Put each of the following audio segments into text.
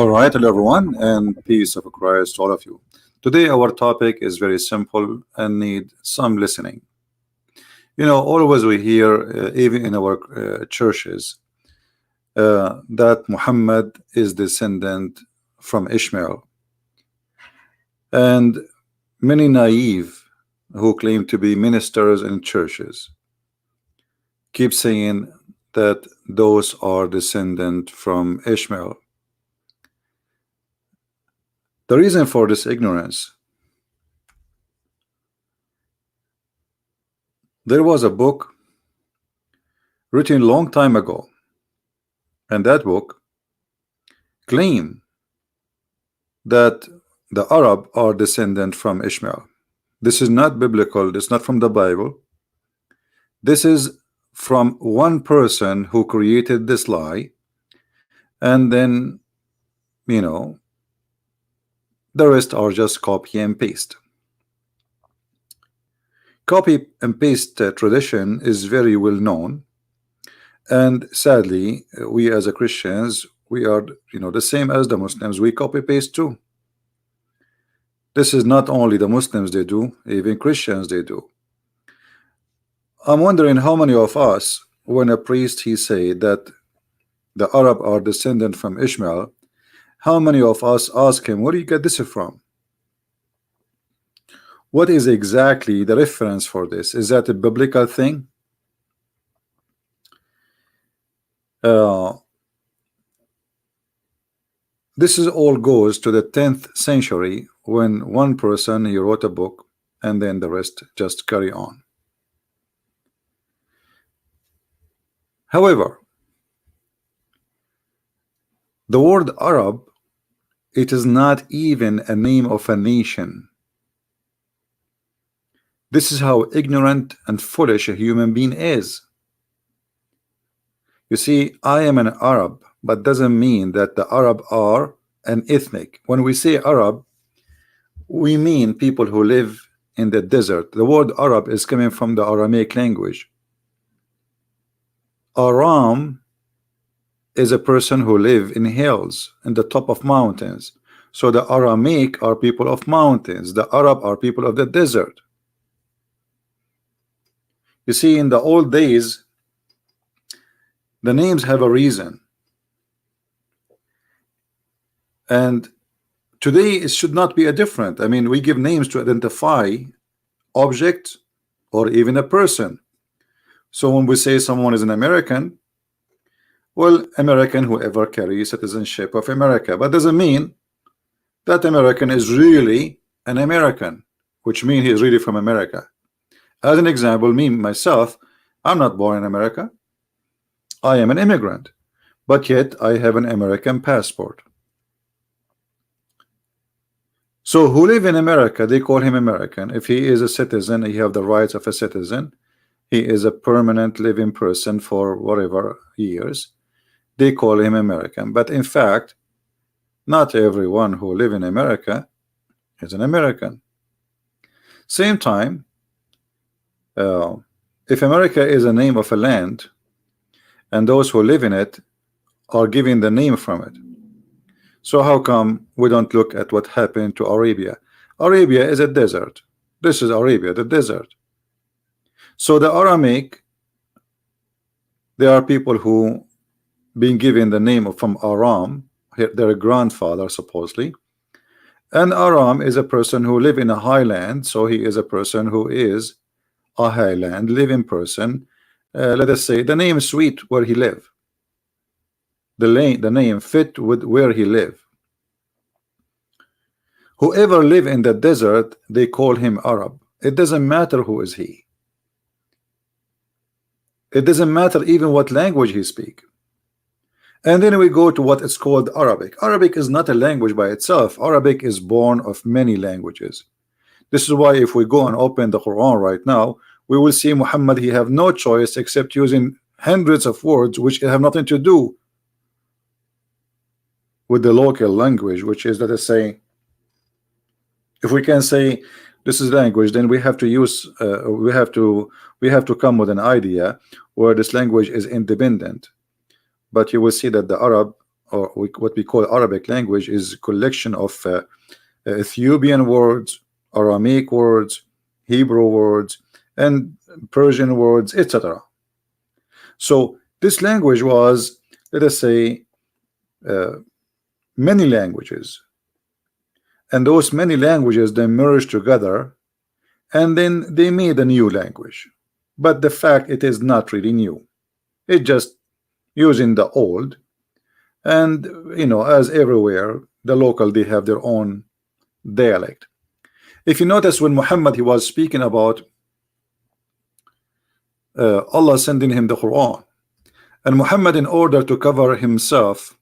All right, hello everyone, and peace of Christ to all of you. Today, our topic is very simple and need some listening. Always we hear, even in our churches, that Muhammad is descendant from Ishmael, and many naive who claim to be ministers in churches keep saying that those are descendant from Ishmael. The reason for this ignorance: there was a book written a long time ago, and that book claimed that the Arab are descendant from Ishmael. This is not biblical. This is not from the Bible. This is from one person who created this lie, and then the rest are just copy and paste. Copy and paste tradition is very well known, and sadly we as a Christians, we are the same as the Muslims. We copy paste too. This is not only the Muslims they do, even Christians they do. I'm wondering how many of us, when a priest he say that the Arab are descendant from Ishmael, how many of us ask him, where do you get this from? What is exactly the reference for this? Is that a biblical thing? This is all goes to the 10th century, when one person he wrote a book, and then the rest just carry on. However, the word Arab, it is not even a name of a nation. This is how ignorant and foolish a human being is. You see, I am an Arab, but doesn't mean that the Arab are an ethnic. When we say Arab, we mean people who live in the desert. The word Arab is coming from the Aramaic language. Aram is a person who live in hills, in the top of mountains. So the Aramaic are people of mountains. The Arab are people of the desert. You see, in the old days, the names have a reason. And today it should not be a different. I mean, we give names to identify objects or even a person. So when we say someone is an American, well, American whoever carries citizenship of America, but doesn't mean that American is really an American, which means he is really from America. As an example, me myself, I'm not born in America. I am an immigrant, but yet I have an American passport. So who live in America, they call him American. If he is a citizen, he have the rights of a citizen. He is a permanent living person for whatever years, they call him American. But in fact, not everyone who live in America is an American. Same time, if America is a name of a land, and those who live in it are given the name from it, so how come we don't look at what happened to Arabia? Arabia is a desert. This is Arabia, the desert. So the Aramaic, there are people who being given the name from Aram, their grandfather supposedly, and Aram is a person who live in a highland, so he is a person who is a highland living person. Let us say the name is sweet where he live. The name fit with where he live. Whoever live in the desert, they call him Arab. It doesn't matter who is he. It doesn't matter even what language he speak. And then we go to what is called Arabic. Arabic is not a language by itself. Arabic is born of many languages. This is why if we go and open the Quran right now, we will see Muhammad, he have no choice except using hundreds of words which have nothing to do with the local language, which is, let us say, if we can say this is language, then we have to use we have to come with an idea where this language is independent. But you will see that the Arab or what we call Arabic language, is a collection of Ethiopian words, Aramaic words, Hebrew words, and Persian words, etc. So this language was, let us say, uh, many languages, and those many languages then merged together, and then they made a new language. But the fact, it is not really new. It's just using the old, and as everywhere, the local, they have their own dialect. If you notice, when Muhammad, he was speaking about Allah sending him the Quran, and Muhammad, in order to cover himself,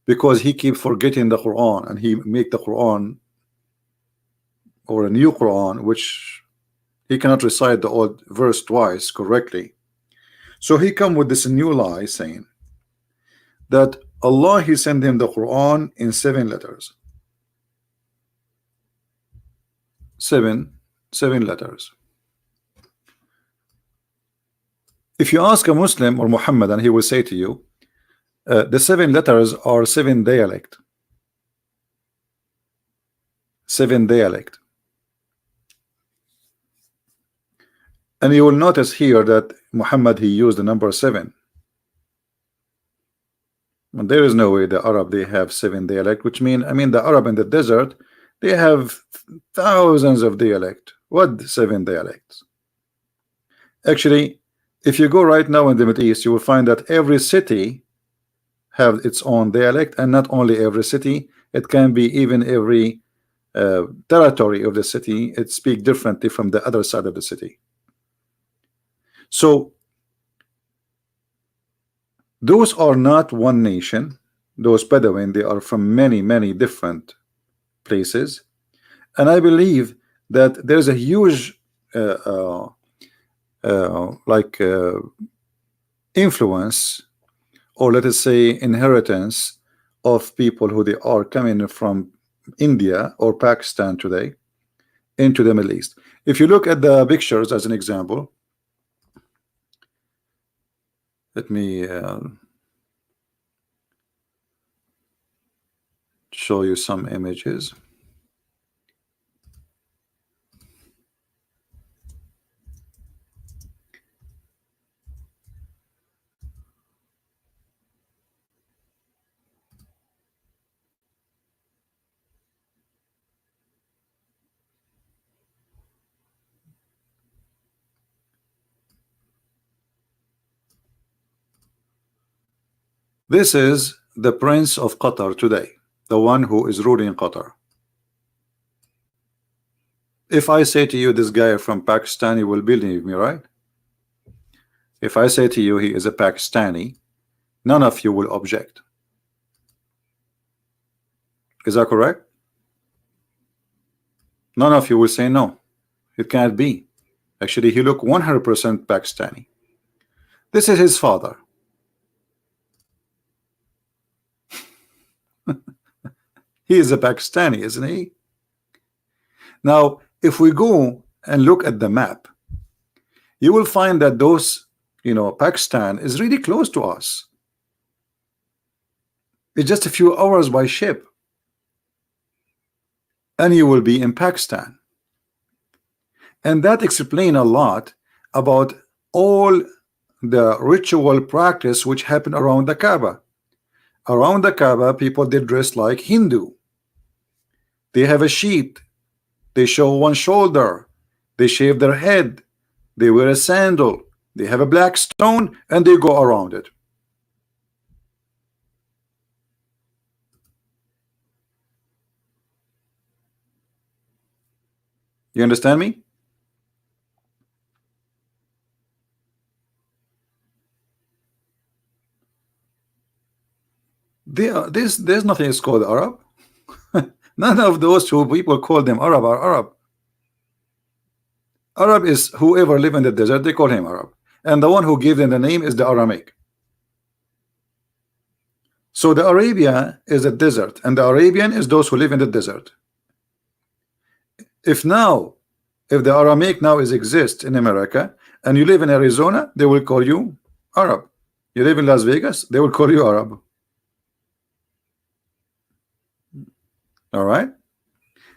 because he keep forgetting the Quran, and he make the Quran, or a new Quran, which he cannot recite the old verse twice correctly, so he come with this new lie, saying that Allah, he sent him the Quran in 7 letters. Seven letters. If you ask a Muslim or Muhammad, and he will say to you, the 7 letters are 7 dialect. 7 dialect. And you will notice here that Muhammad, he used the number 7. And there is no way the Arab, they have 7 dialect, which mean, the Arab in the desert, they have thousands of dialect. What 7 dialects? Actually, if you go right now in the Middle East, you will find that every city have its own dialect, and not only every city, it can be even every territory of the city, it speak differently from the other side of the city. So those are not one nation. Those Bedouin, they are from many different places, and I believe that there's a huge influence, or let us say inheritance, of people who they are coming from India or Pakistan today into the Middle East. If you look at the pictures as an example, let me show you some images. This is the Prince of Qatar today, the one who is ruling Qatar. If I say to you, this guy from Pakistan, you will believe me, right? If I say to you he is a Pakistani, none of you will object. Is that correct? None of you will say no, it can't be. Actually, he look 100% Pakistani. This is his father. He is a Pakistani, isn't he? Now, if we go and look at the map, you will find that those, Pakistan is really close to us. It's just a few hours by ship, and you will be in Pakistan. And that explains a lot about all the ritual practice which happened around the Kaaba. Around the Kaaba, people, they dress like Hindu. They have a sheet. They show one shoulder. They shave their head. They wear a sandal. They have a black stone, and they go around it. You understand me? There's nothing is called Arab. None of those two people call them Arab are Arab. Arab is whoever live in the desert, they call him Arab, and the one who gave them the name is the Aramaic. So the Arabia is a desert, and the Arabian is those who live in the desert. If the Aramaic now exists in America, and you live in Arizona, they will call you Arab. You live in Las Vegas, they will call you Arab. All right.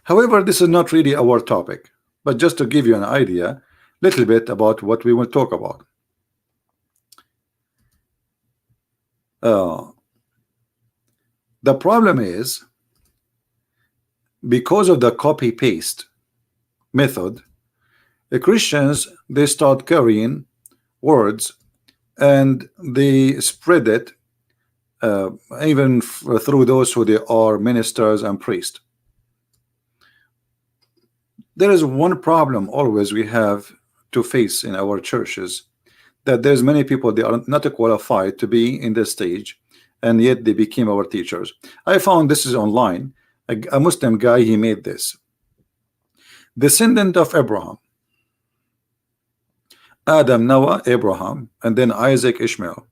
However, this is not really our topic, but just to give you an idea, little bit about what we will talk about. Uh, the problem is because of the copy paste method, the Christians they start carrying words and they spread it uh, even through those who they are ministers and priests. There is one problem always we have to face in our churches, that there's many people they are not qualified to be in this stage, and yet they became our teachers. I found this is online. A Muslim guy, he made this. Descendant of Abraham, Adam, Noah, Abraham, and then Isaac, Ishmael.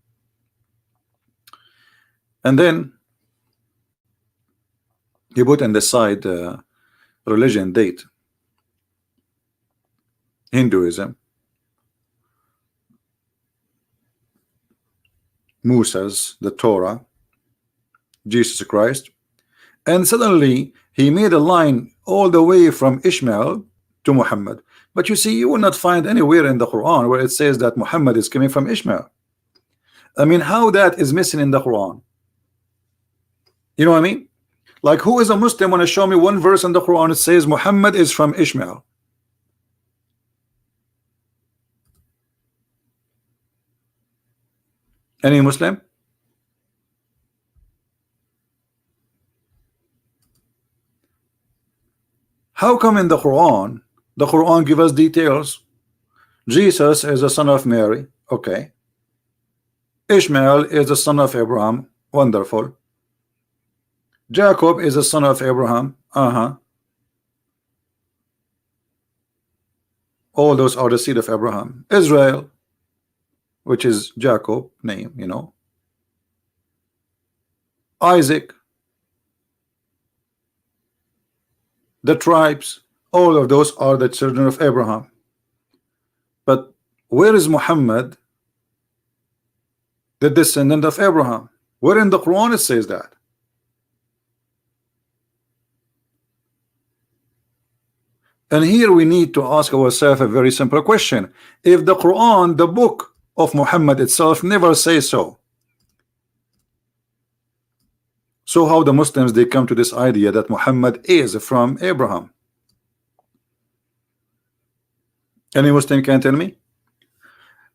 And then he put on the side religion date, Hinduism, Moses, the Torah, Jesus Christ, and suddenly he made a line all the way from Ishmael to Muhammad. But you see, you will not find anywhere in the Quran where it says that Muhammad is coming from Ishmael. I mean, how that is missing in the Quran? You know what I mean? Like, who is a Muslim want to show me one verse in the Quran that says Muhammad is from Ishmael? Any Muslim? How come in the Quran give us details? Jesus is the son of Mary. Okay. Ishmael is the son of Abraham. Wonderful. Jacob is the son of Abraham. All those are the seed of Abraham. Israel, which is Jacob name, you know. Isaac, the tribes, all of those are the children of Abraham. But where is Muhammad, the descendant of Abraham? Where in the Quran it says that? And here we need to ask ourselves a very simple question. If the Quran, the book of Muhammad itself, never says so, so how the Muslims they come to this idea that Muhammad is from Abraham? Any Muslim can tell me?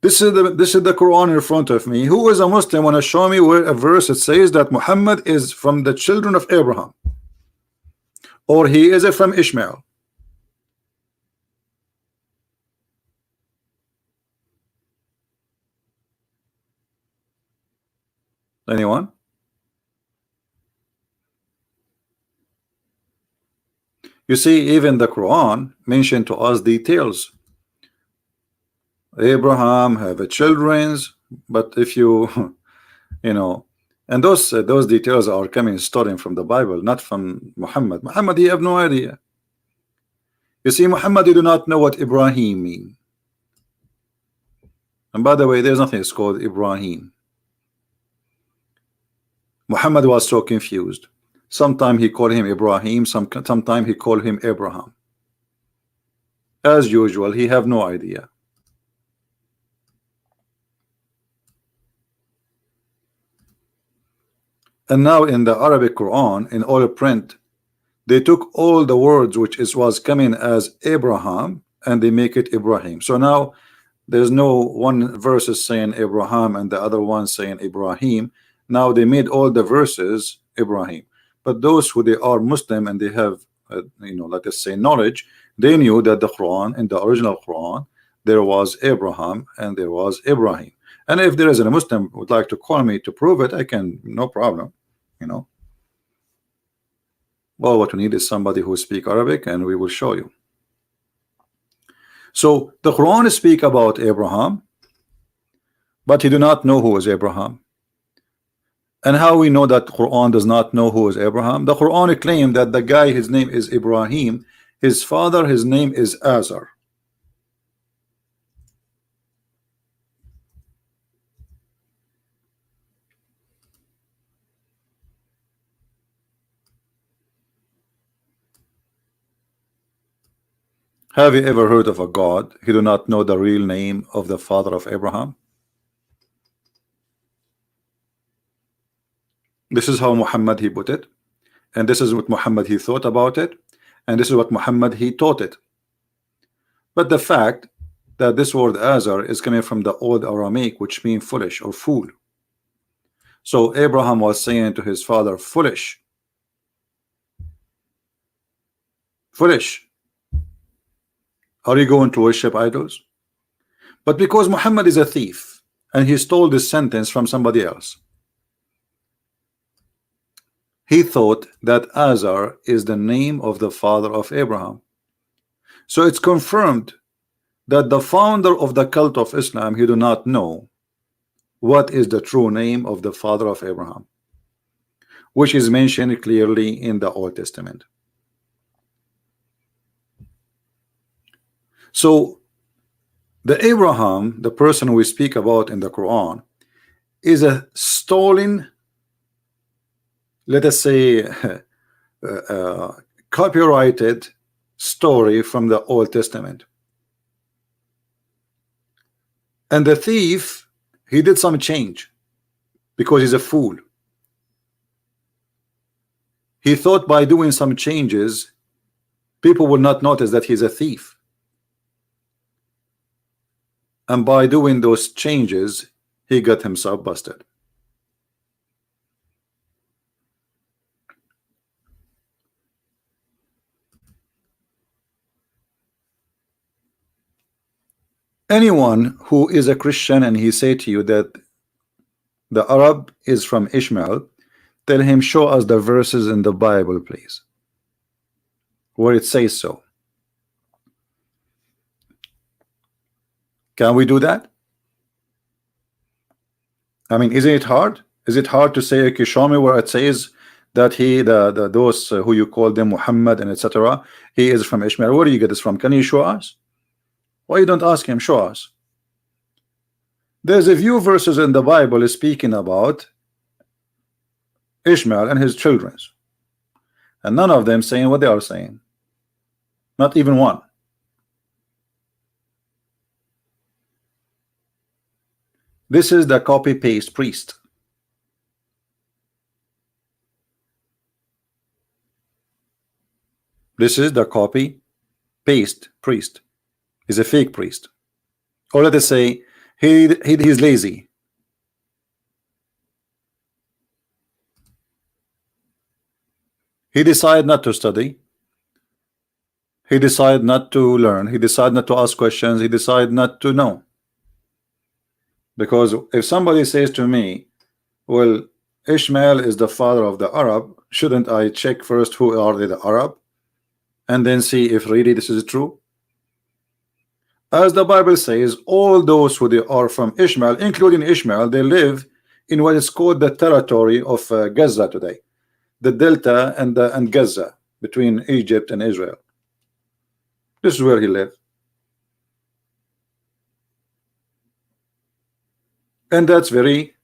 This is the Quran in front of me. Who is a Muslim want to show me where a verse that says that Muhammad is from the children of Abraham, or he is from Ishmael? Anyone? You see, even the Quran mentioned to us details. Abraham have a children's, but if you you know, and those details are coming stolen from the Bible, not from Muhammad. Muhammad, he have no idea. You see, Muhammad, you do not know what Ibrahim mean. And by the way, there's nothing that's called Ibrahim. Muhammad was so confused. Sometimes he called him Ibrahim, sometimes he called him Abraham. As usual, he have no idea. And now in the Arabic Quran, in all print, they took all the words which was coming as Abraham and they make it Ibrahim. So now there's no one verse is saying Abraham and the other one saying Ibrahim. Now they made all the verses Ibrahim. But those who they are Muslim and they have you know, let us say knowledge, they knew that the Quran, in the original Quran, there was Abraham and there was Ibrahim. And if there is a Muslim would like to call me to prove it, I can, no problem, you know. Well, what we need is somebody who speak Arabic, and we will show you. So the Quran speak about Abraham, but he do not know who is Abraham. And how we know that Quran does not know who is Abraham? The Quran claimed that the guy, his name is Ibrahim, his father, his name is Azar. Have you ever heard of a God who do not know the real name of the father of Abraham? This is how Muhammad he put it, and this is what Muhammad he thought about it, and this is what Muhammad he taught it. But the fact that this word Azar is coming from the old Aramaic, which means foolish or fool. So Abraham was saying to his father, foolish, foolish, are you going to worship idols? But because Muhammad is a thief and he stole this sentence from somebody else, he thought that Azar is the name of the father of Abraham. So it's confirmed that the founder of the cult of Islam, he do not know what is the true name of the father of Abraham, which is mentioned clearly in the Old Testament. So the Abraham, the person we speak about in the Quran, is a stolen, let us say, copyrighted story from the Old Testament. And the thief, he did some change because he's a fool. He thought by doing some changes, people would not notice that he's a thief. And by doing those changes, he got himself busted. Anyone who is a Christian and he say to you that the Arab is from Ishmael, tell him, show us the verses in the Bible, please, where it says so. Can we do that? I mean, isn't it hard? Is it hard to say, okay, show me where it says that he, those who you call them Muhammad and etc., he is from Ishmael? Where do you get this from? Can you show us? Why you don't ask him, show us? There's a few verses in the Bible speaking about Ishmael and his children, and none of them saying what they are saying. Not even one. This is the copy-paste priest. This is the copy-paste priest. He's a fake priest. Or let us say he's lazy. He decided not to study. He decided not to learn. He decided not to ask questions. He decided not to know. Because if somebody says to me, well, Ishmael is the father of the Arab, shouldn't I check first who are they, the Arab, and then see if really this is true? As the Bible says, all those who they are from Ishmael, including Ishmael, they live in what is called the territory of Gaza today, the Delta and Gaza, between Egypt and Israel. This is where he lived. And that's very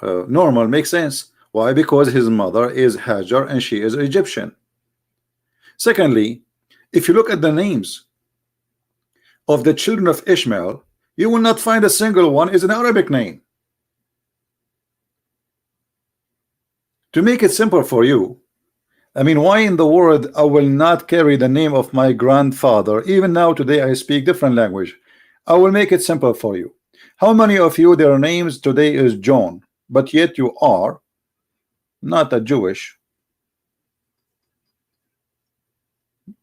normal, makes sense. Why? Because his mother is Hajar and she is Egyptian. Secondly, if you look at the names of the children of Ishmael, you will not find a single one is an Arabic name. To make it simple for you, I mean, why in the world I will not carry the name of my grandfather? Even now today I speak different language. I will make it simple for you. How many of you, their names today is John, but yet you are not a Jewish?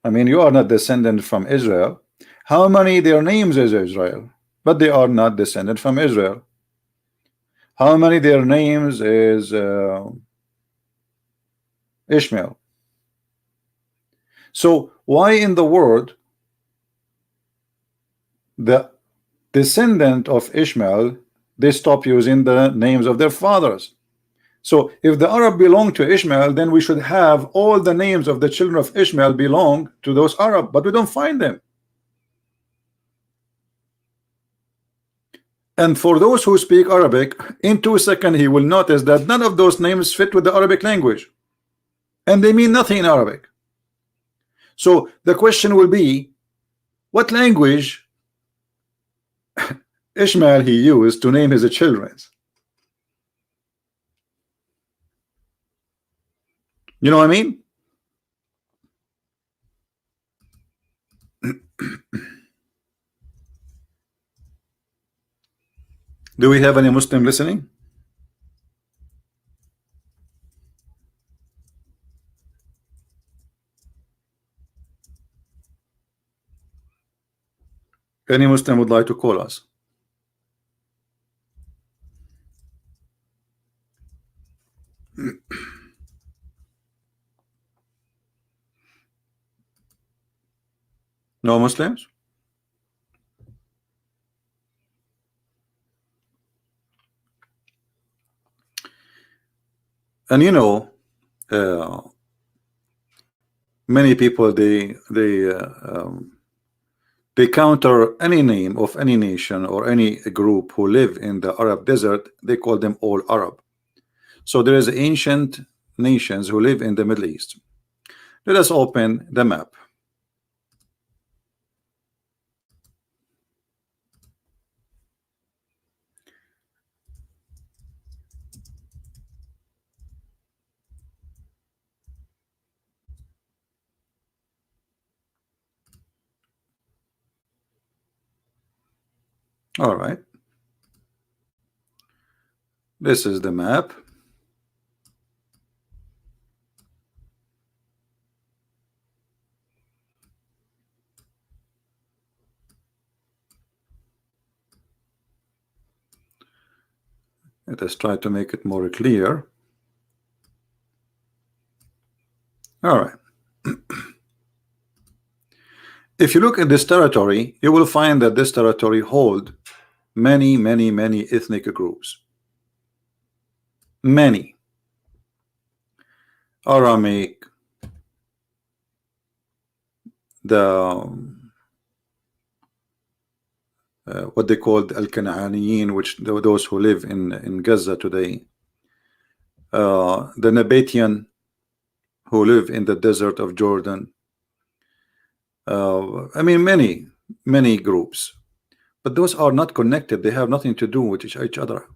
I mean, you are not descendant from Israel. How many their names is Israel, but they are not descendant from Israel? How many their names is Ishmael? So why in the world the descendant of Ishmael, they stop using the names of their fathers? So if the Arab belong to Ishmael, then we should have all the names of the children of Ishmael belong to those Arab, but we don't find them. And for those who speak Arabic, in 2 seconds he will notice that none of those names fit with the Arabic language, and they mean nothing in Arabic. So the question will be, What language Ishmael he used to name his children? You know what I mean? Do we have any Muslim listening? Any Muslim would like to call us? No Muslims? And you know, many people they counter any name of any nation or any group who live in the Arab desert. They call them all Arab. So there is ancient nations who live in the Middle East. Let us open the map. All right. This is the map. Let us try to make it more clear. All right. If you look at this territory, you will find that this territory hold many ethnic groups. Many. Abrahamic, the what they called Al-Kanaaniyin, which those who live in Gaza today, the Nabatean who live in the desert of Jordan. I mean, many groups, but those are not connected. They have nothing to do with each other.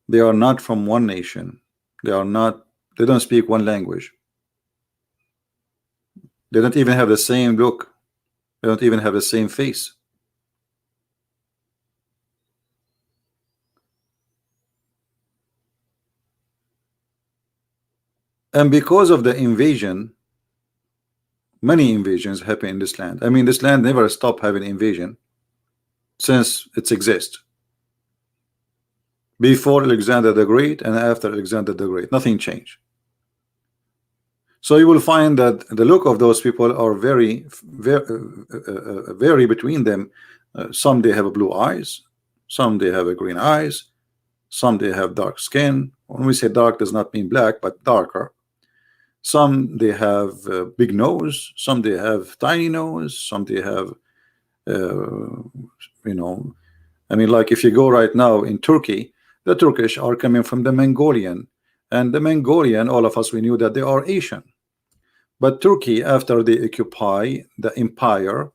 They are not from one nation. They don't speak one language. They don't even have the same look. They don't even have the same face. And because of the invasion, many invasions happen in this land. I mean, this land never stopped having invasion since it exists. Before Alexander the Great and after Alexander the Great, nothing changed. So you will find that the look of those people are very between them. Some they have blue eyes, some they have green eyes, some they have dark skin. When we say dark, does not mean black, but darker. Some they have big nose, some they have tiny nose, some they have you know, I mean, like if you go right now in Turkey, the Turkish are coming from the Mongolian, and the Mongolian, all of us, we knew that they are Asian. But Turkey, after they occupy the empire,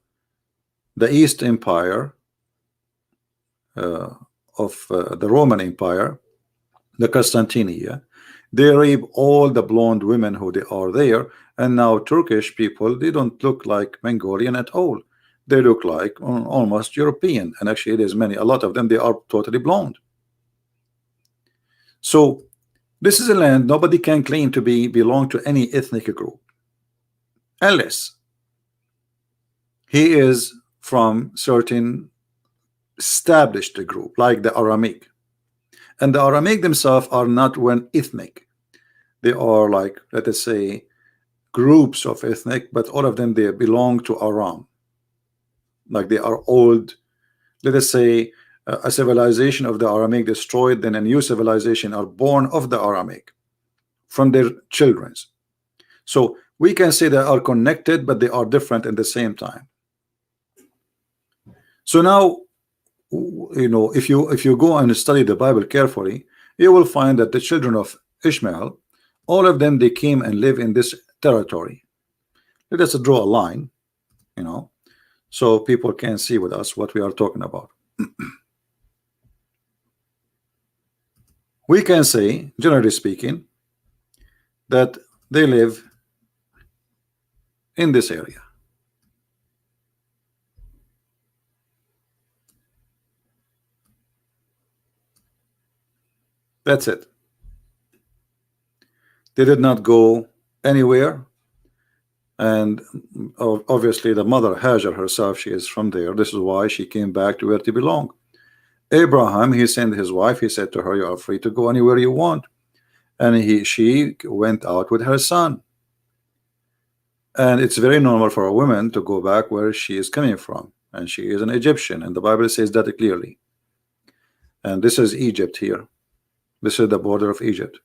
the East Empire of the Roman Empire, the Constantinia, they rape all the blonde women who they are there, and now Turkish people, they don't look like Mongolian at all. They look like almost European, and actually there's a lot of them, they are totally blonde. So this is a land nobody can claim to belong to any ethnic group unless he is from certain established group like the Abrahamic. And the Abrahamic themselves are not one ethnic. They are like, let us say, groups of ethnic, but all of them, they belong to Aram. Like they are old, let us say, a civilization of the Abrahamic destroyed, then a new civilization are born of the Abrahamic from their children. So we can say they are connected, but they are different at the same time. So now, you know, if you go and study the Bible carefully, you will find that the children of Ishmael, all of them, they came and live in this territory. Let us draw a line, you know, so people can see with us what we are talking about. We can say, generally speaking, that they live in this area. That's it. They did not go anywhere, and obviously the mother Hajar herself, she is from there. This is why she came back to where they belong. Abraham, he sent his wife, he said to her, you are free to go anywhere you want, and she went out with her son. And it's very normal for a woman to go back where she is coming from, and she is an Egyptian, and the Bible says that clearly. And this is Egypt here. This is the border of Egypt.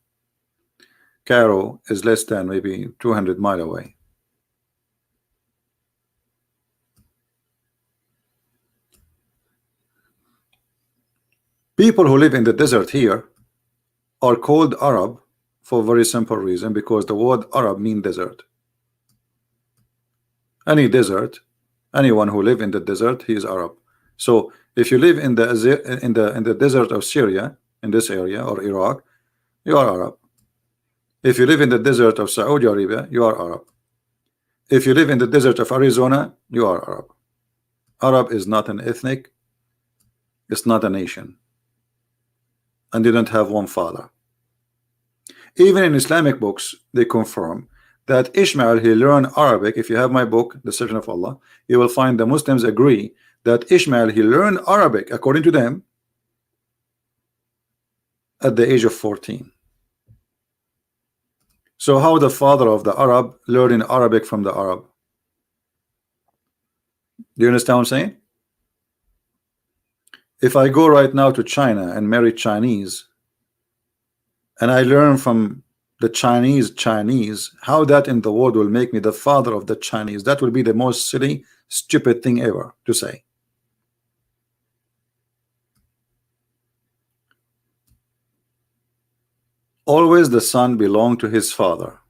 Cairo is less than maybe 200 miles away. People who live in the desert here are called Arab for a very simple reason, because the word Arab means desert. Any desert, anyone who live in the desert, he is Arab. So if you live in the desert of Syria, in this area, or Iraq, you are Arab. If you live in the desert of Saudi Arabia, you are Arab. If you live in the desert of Arizona, you are Arab. Arab is not an ethnic, it's not a nation, and they don't have one father. Even in Islamic books, they confirm that Ishmael, he learned Arabic. If you have my book, The Deception of Allah, you will find the Muslims agree that Ishmael, he learned Arabic, according to them, at the age of 14. So how the father of the Arab learning Arabic from the Arab? Do you understand what I'm saying? If I go right now to China and marry Chinese, and I learn from the Chinese, how that in the world will make me the father of the Chinese? That will be the most silly, stupid thing ever to say. Always the son belonged to his father.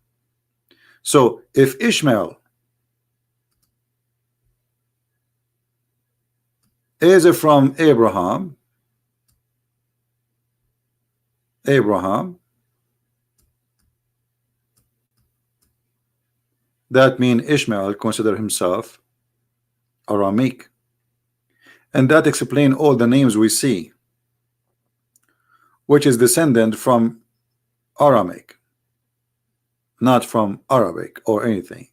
So if Ishmael is from Abraham, that means Ishmael consider himself Abrahamic, and that explains all the names we see, which is descendant from Abrahamic, not from Arabic or anything.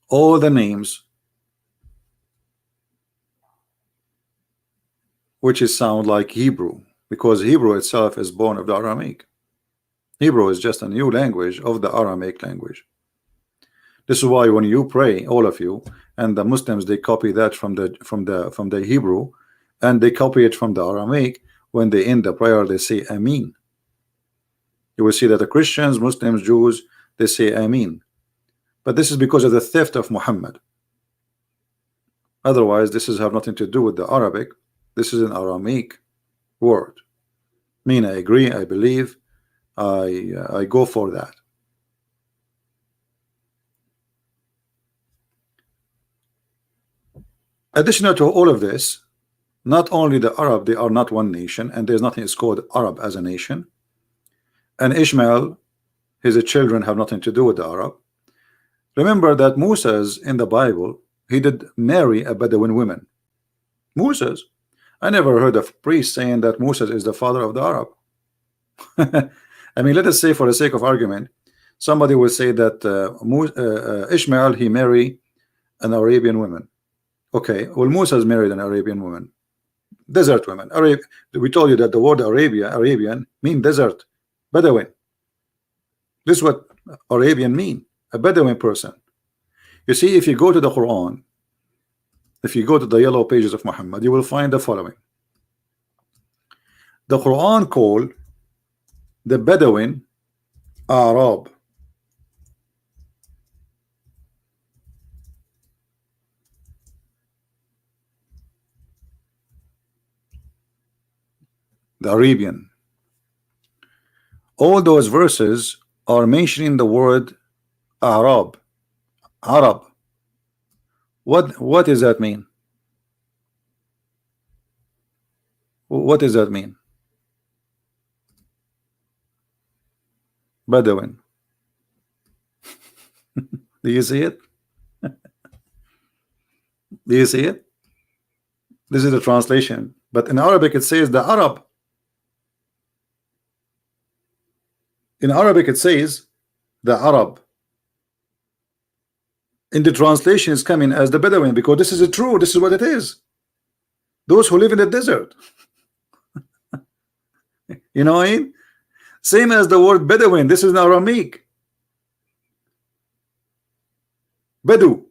All the names which is sound like Hebrew, because Hebrew itself is born of the Aramaic. Hebrew is just a new language of the Aramaic language. This is why when you pray, all of you, and the Muslims, they copy that from the Hebrew, and they copy it from the Aramaic. When they end the prayer, they say Amin. You will see that the Christians, Muslims, Jews, they say Amin. But this is because of the theft of Muhammad. Otherwise, this is have nothing to do with the Arabic. This is an Aramaic word. Mean I agree, I believe, I go for that. Additional to all of this, not only the Arab, they are not one nation, and there's nothing is called Arab as a nation. And Ishmael, his children have nothing to do with the Arab. Remember that Moses in the Bible, he did marry a Bedouin woman. Moses, I never heard of priest saying that Moses is the father of the Arab. I mean, let us say for the sake of argument, somebody will say that Ishmael, he married an Arabian woman. Okay, well, Moses married an Arabian woman, desert woman. We told you that the word Arabian mean desert, Bedouin. This is what Arabian mean, a Bedouin person. You see, if you go to the Quran, if you go to the yellow pages of Muhammad, you will find the following. The Quran called the Bedouin Arab. The Arabian. All those verses are mentioning the word Arab. Arab. What does that mean? What does that mean? Bedouin. Do you see it? Do you see it? This is the translation. But in Arabic it says the Arab. In Arabic it says the Arab. In the translation is coming as the Bedouin, because this is true. This is what it is. Those who live in the desert. You know what I mean? Same as the word Bedouin. This is in Aramaic. Bedu.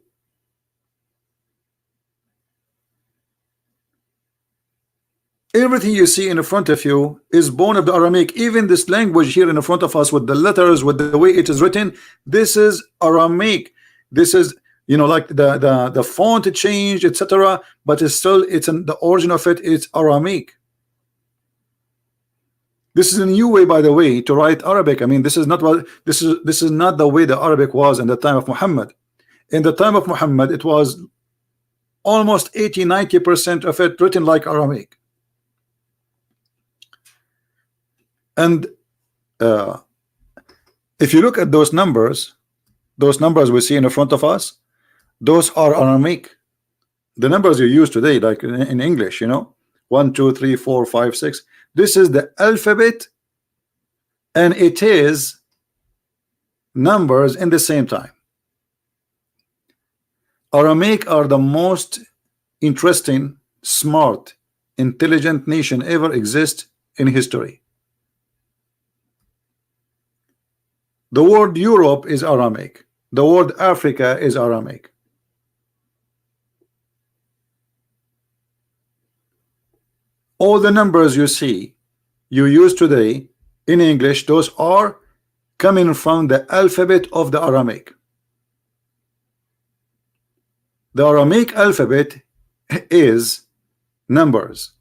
Everything you see in front of you is born of the Aramaic. Even this language here in front of us, with the letters, with the way it is written, this is Aramaic. This is, you know, like the font changed, etc. But it's still, it's in the origin of it. It's Aramaic. This is a new way, by the way, to write Arabic. I mean, this is not what this is not the way the Arabic was in the time of Muhammad. In the time of Muhammad, it was almost 80–90% of it written like Aramaic. And if you look at those numbers we see in front of us, those are Aramaic. The numbers you use today, like in English, you know, 1 2 3 4 5 6, this is the alphabet, and it is numbers in the same time. Aramaic are the most interesting, smart, intelligent nation ever exist in history. The word Europe is Aramaic. The word Africa is Aramaic. All the numbers you see, you use today in English, those are coming from the alphabet of the Aramaic. The Aramaic alphabet is numbers.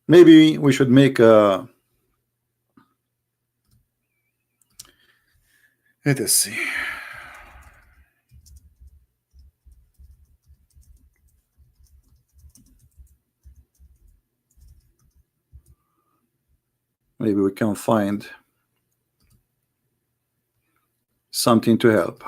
Maybe we should make a, let us see. Maybe we can find something to help.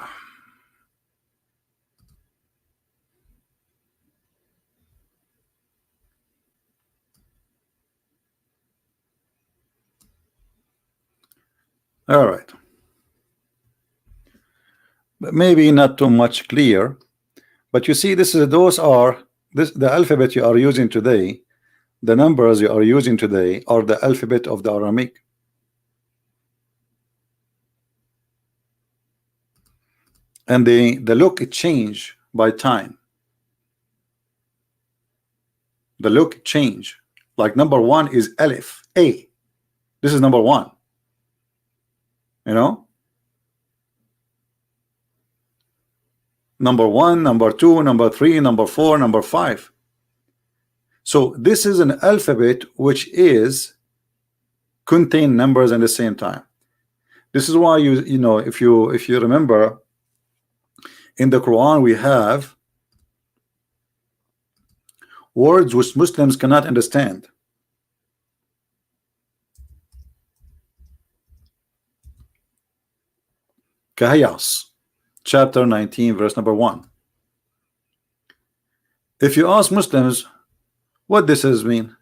All right. But maybe not too much clear, but you see, this is the alphabet you are using today. The numbers you are using today are the alphabet of the Aramaic. And the look it change by time. The look change. Like number 1 is Aleph, A. This is number 1. You know? Number 1, number 2, number 3, number 4, number 5. So this is an alphabet which is contain numbers at the same time. This is why you know, if you remember, in the Quran we have words which Muslims cannot understand. Kahayas, chapter 19, verse number 1. If you ask Muslims what this is mean,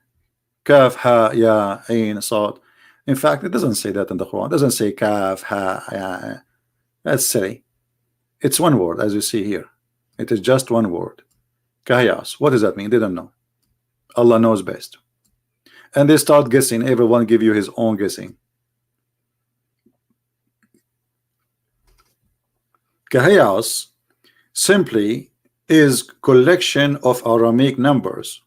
kaf, ha, ya, ain, sad. In fact, it doesn't say that in the Quran. It doesn't say kaf, ha, ya. That's silly. It's one word, as you see here. It is just one word. Kahayas. What does that mean? They don't know. Allah knows best. And they start guessing. Everyone give you his own guessing. Kahayas simply is collection of Aramaic numbers,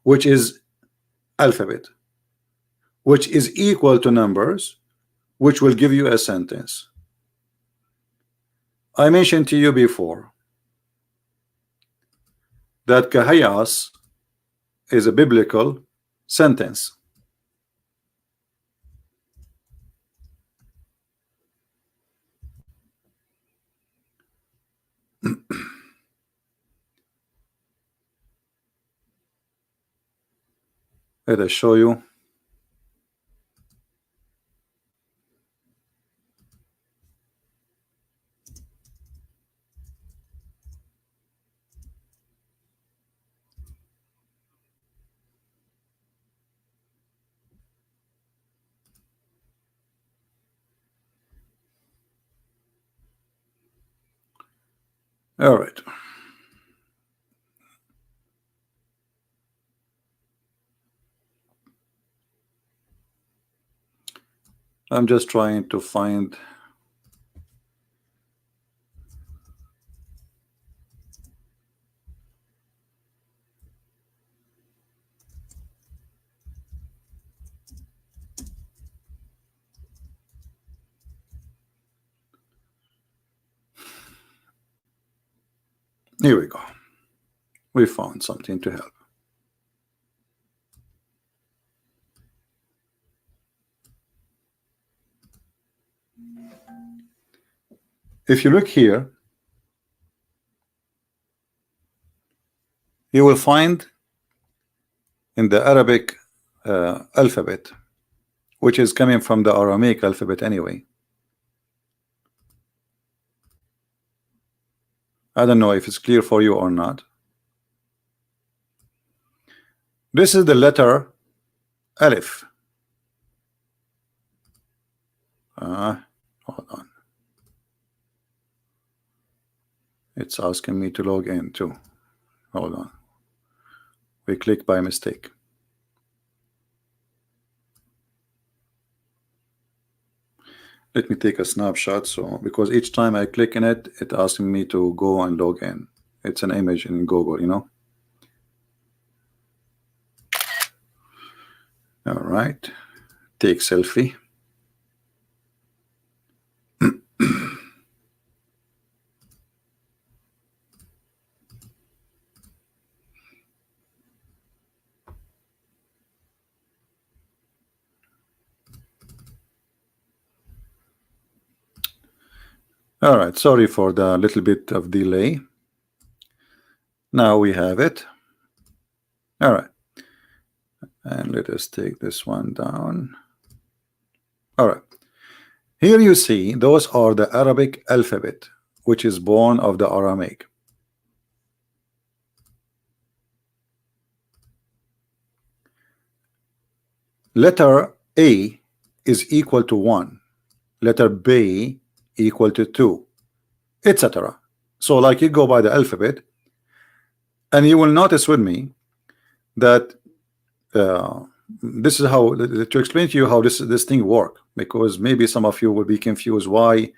which is alphabet, which is equal to numbers, which will give you a sentence. I mentioned to you before that Kahayas is a biblical sentence. Let us show you. All right. I'm just trying to find. Here we go. We found something to help. If you look here, you will find in the Arabic alphabet, which is coming from the Aramaic alphabet anyway. I don't know if it's clear for you or not. This is the letter Alif. Hold on. It's asking me to log in too. Hold on. We click by mistake. Let me take a snapshot, so because each time I click in it, it's asking me to go and log in. It's an image in Google, you know. All right, take selfie. All right, sorry for the little bit of delay. Now we have it. All right, and let us take this one down. All right, here you see those are the Arabic alphabet, which is born of the Aramaic. Letter A is equal to 1, letter B equal to 2, etc. So like you go by the alphabet, and you will notice with me that this is how to explain to you how this thing work, because maybe some of you will be confused why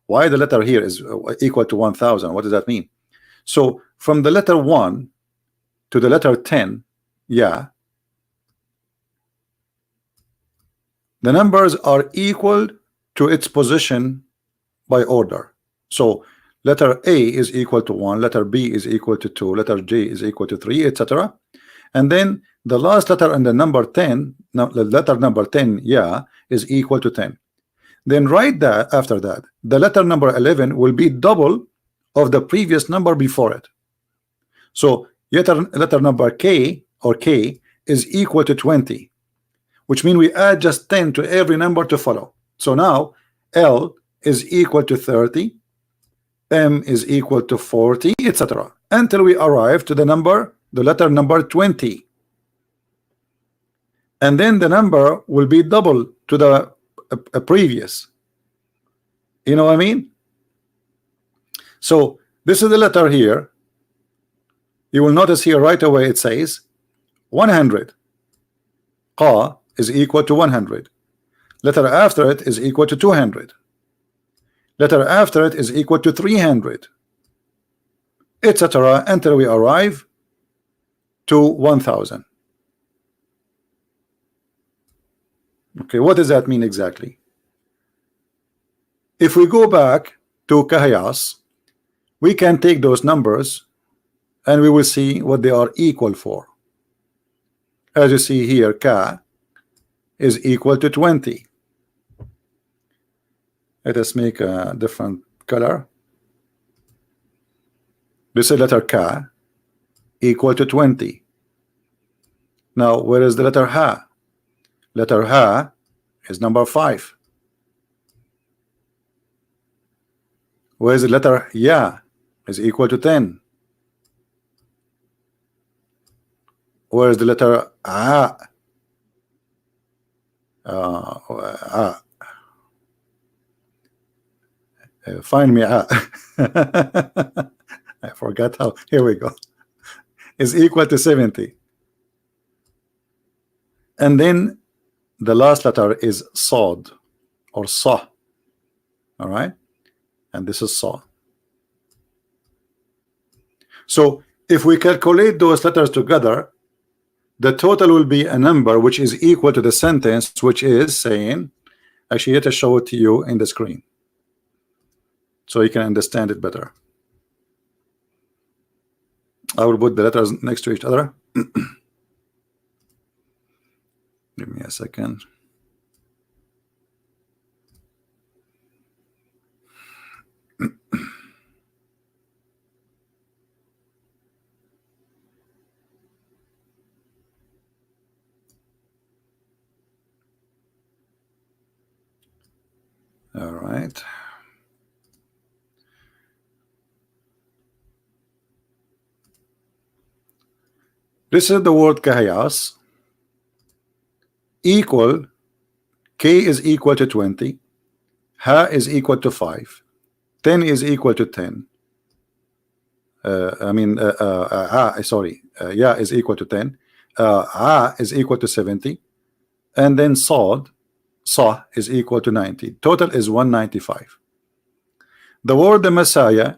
the letter here is equal to 1000. What does that mean? So from the letter 1 to the letter 10, yeah, the numbers are equal to its position by order. So letter A is equal to 1, letter B is equal to 2, letter J is equal to 3, etc. And then the last letter in the number 10, the letter number 10, yeah, is equal to 10. Then right that after that, the letter number 11 will be double of the previous number before it. So letter number K or K is equal to 20, which means we add just 10 to every number to follow. So now L is equal to 30, M is equal to 40, etc. until we arrive to the letter number 20. And then the number will be double to the previous. You know what I mean? So this is the letter here. You will notice here right away it says 100. Qa is equal to 100. Letter after it is equal to 200. Letter after it is equal to 300, etc. until we arrive to 1000. Okay, what does that mean exactly? If we go back to Kahayas, we can take those numbers and we will see what they are equal for. As you see here, Ka is equal to 20. Let us make a different color. This is letter K equal to 20. Now, where is the letter H? Letter H is number 5. Where is the letter Ya? Is equal to 10. Where is the letter A? Find me A. I forgot how. Here we go. Is equal to 70. And then the last letter is Sod or Sa. All right, and this is Sa. So if we calculate those letters together, the total will be a number which is equal to the sentence, which is saying, actually, let us show it to you in the screen so you can understand it better. I will put the letters next to each other. Give me a second. All right. This is the word kahayas equal, K is equal to 20, Ha is equal to 5, 10 is equal to 10. Sorry, Ya is equal to 10, A is equal to 70, and then Sa is equal to 90. Total is 195. The word the Messiah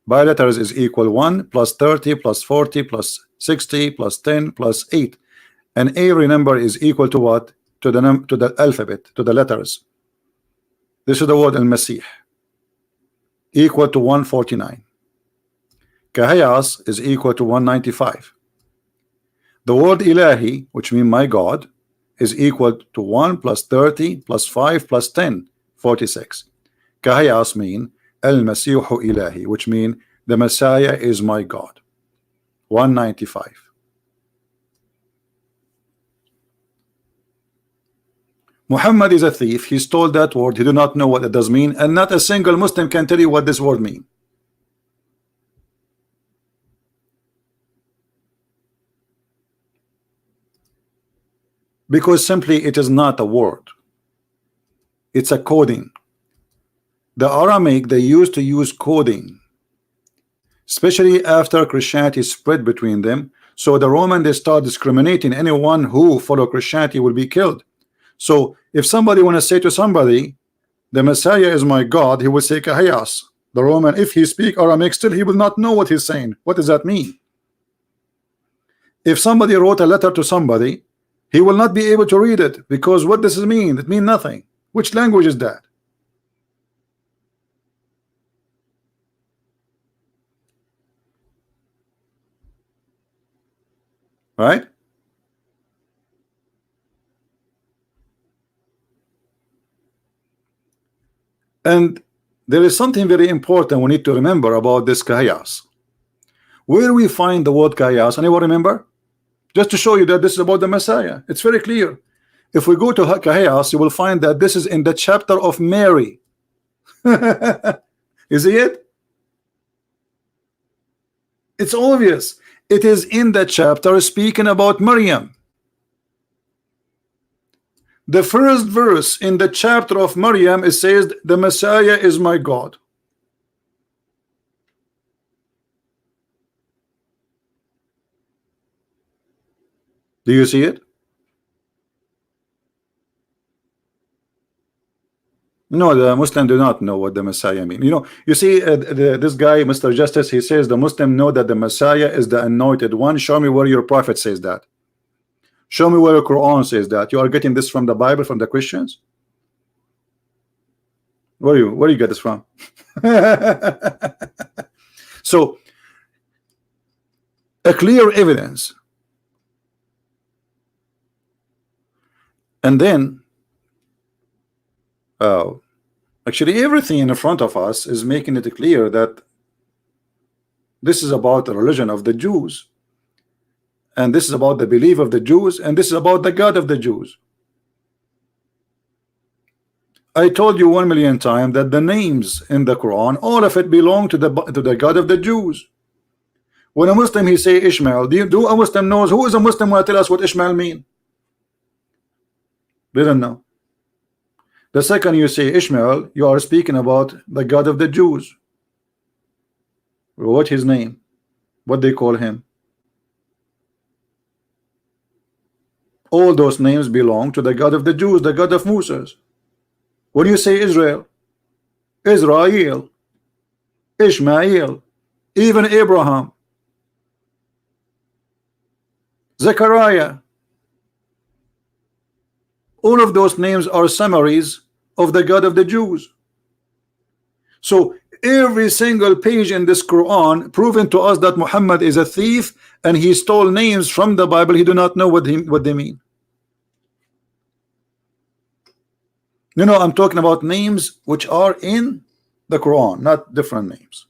by letters is equal 1 plus 30 plus 40 plus 60 plus 10 plus 8, and every number is equal to what? To the alphabet, to the letters. This is the word al-Masih, equal to 149. Kahayas is equal to 195. The word Ilahi, which means my God, is equal to 1 plus 30 plus 5 plus 10, 46. Kahayas mean al-Masihu Ilahi, which means the Messiah is my God, 195. Muhammad is a thief. He stole that word. He do not know what it does mean, and not a single Muslim can tell you what this word means. Because simply it is not a word. It's a coding. The Aramaic, they used to use coding, especially after Christianity spread between them. So the Roman, they start discriminating. Anyone who follow Christianity will be killed. So if somebody want to say to somebody, the Messiah is my God, he will say Kahayas. The Roman, if he speak Aramaic, still he will not know what he's saying. What does that mean? If somebody wrote a letter to somebody, he will not be able to read it, because what does it mean? It means nothing. Which language is that? Right? And there is something very important we need to remember about this Kahayas. Where we find the word Kahayas, anyone remember? Just to show you that this is about the Messiah. It's very clear. If we go to Kahayas, you will find that this is in the chapter of Mary. You see it? It's obvious. It is in the chapter speaking about Maryam. The first verse in the chapter of Maryam, it says, the Messiah is my God. Do you see it? No, the Muslim do not know what the Messiah mean. You know, you see, this guy, Mr. Justice, he says the Muslim know that the Messiah is the anointed one. Show me where your prophet says that. Show me where your Quran says that. You are getting this from the Bible, from the Christians? Where do you get this from? So, a clear evidence. And then, oh, actually everything in front of us is making it clear that This is about the religion of the Jews, and this is about the belief of the Jews, and this is about the God of the Jews. I told you 1,000,000 times that the names in the Quran, all of it belong to the God of the Jews. When a Muslim he say Ishmael, do a Muslim knows who is a Muslim when I tell us what Ishmael mean? They don't know. The second you say Ishmael, you are speaking about the God of the Jews. What his name? What they call him? All those names belong to the God of the Jews, the God of Moses. When you say Israel, Israel, Ishmael, even Abraham, Zechariah, all of those names are summaries of the God of the Jews. So every single page in this Quran proving to us that Muhammad is a thief and he stole names from the Bible. He do not know what they mean. No, I'm talking about names which are in the Quran, not different names.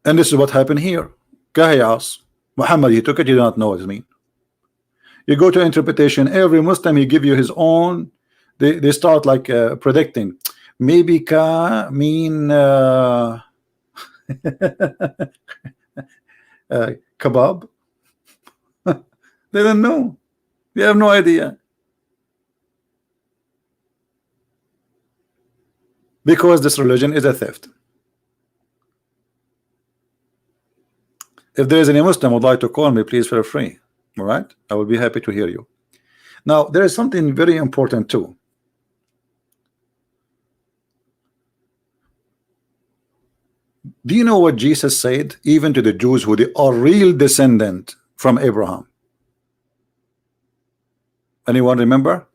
And this is what happened here. Kahiyas, Muhammad, he took it, you do not know what it means. You go to interpretation, every Muslim he give you his own. They start like predicting. Maybe ka mean kebab. They don't know. They have no idea. Because this religion is a theft. If there is any Muslim would like to call me, please feel free. All right, I will be happy to hear you. Now there is something very important too. Do you know what Jesus said even to the Jews who they are real descendant from Abraham? Anyone remember?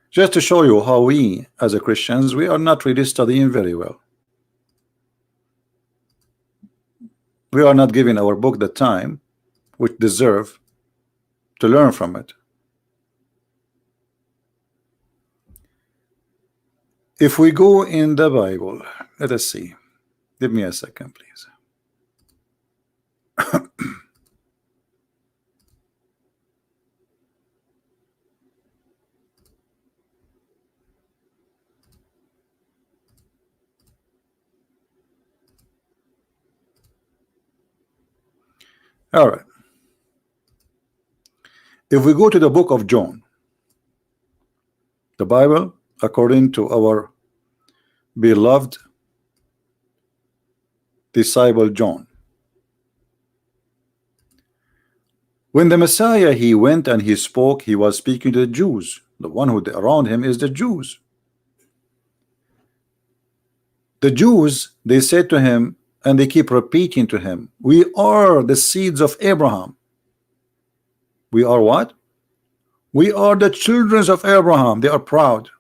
Just to show you how we as a Christians, we are not really studying very well. We are not giving our book the time which deserve to learn from it. If we go in the Bible, let us see. Give me a second, please. All right. If we go to the book of John, the Bible, according to our beloved disciple John, when the Messiah he went and he spoke, he was speaking to the Jews. The one who around him is the Jews. The Jews, they said to him, and they keep repeating to him, we are the seeds of Abraham. We are what? We are the children of Abraham. They are proud.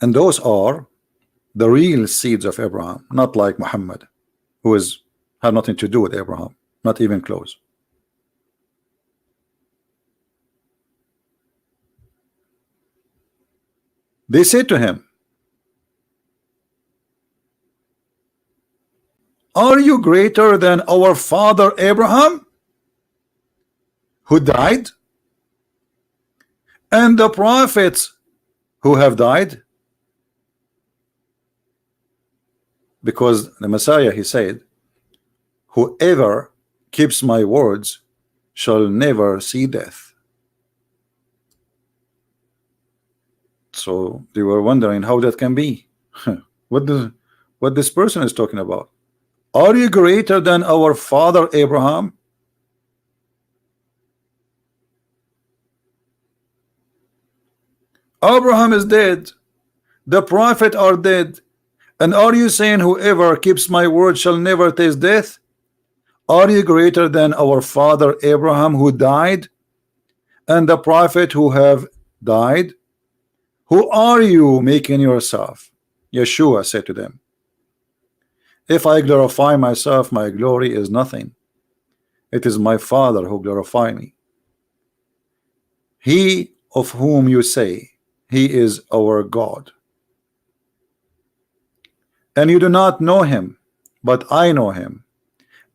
And those are the real seeds of Abraham, not like Muhammad, who have nothing to do with Abraham, not even close. They said to him, are you greater than our father Abraham, who died, and the prophets who have died? Because the Messiah, he said, whoever keeps my words shall never see death. So they were wondering how that can be. what this person is talking about. Are you greater than our father Abraham? Abraham is dead. The prophet are dead. And are you saying whoever keeps my word shall never taste death? Are you greater than our father Abraham, who died, and the prophet who have died? Who are you making yourself? Yeshua said to them, If I glorify myself, my glory is nothing. It is my Father who glorify me. He of whom you say he is our God, and you do not know him, but I know him.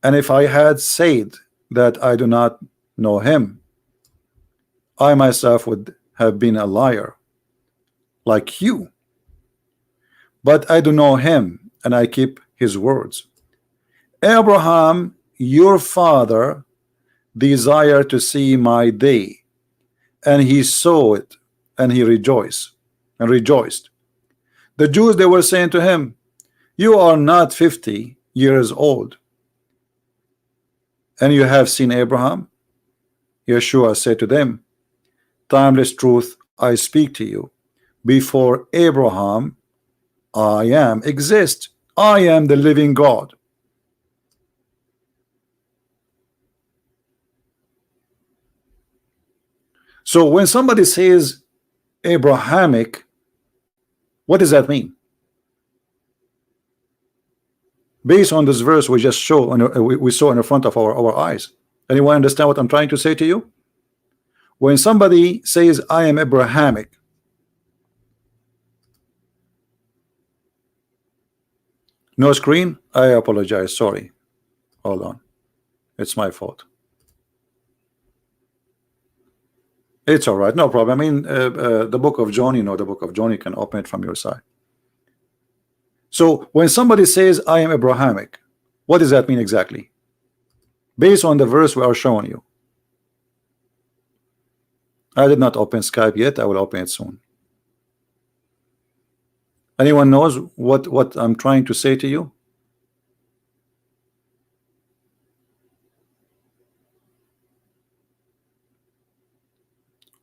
And if I had said that I do not know him, I myself would have been a liar like you. But I do know him, and I keep his words. Abraham, your father, desired to see my day, and he saw it, and he rejoiced. The Jews, they were saying to him, you are not 50 years old, and you have seen Abraham? Yeshua said to them, timeless truth I speak to you. Before Abraham, I am exist. I am the living God. So when somebody says Abrahamic, what does that mean? Based on this verse we just saw, we saw in the front of our eyes. Anyone understand what I'm trying to say to you? When somebody says I am Abrahamic, no screen, I apologize, sorry, hold on, it's my fault. It's all right, no problem. I mean, the book of John, you know, the book of John, you can open it from your side. So when somebody says I am Abrahamic, what does that mean exactly? Based on the verse we are showing you. I did not open Skype yet, I will open it soon. Anyone knows what I'm trying to say to you?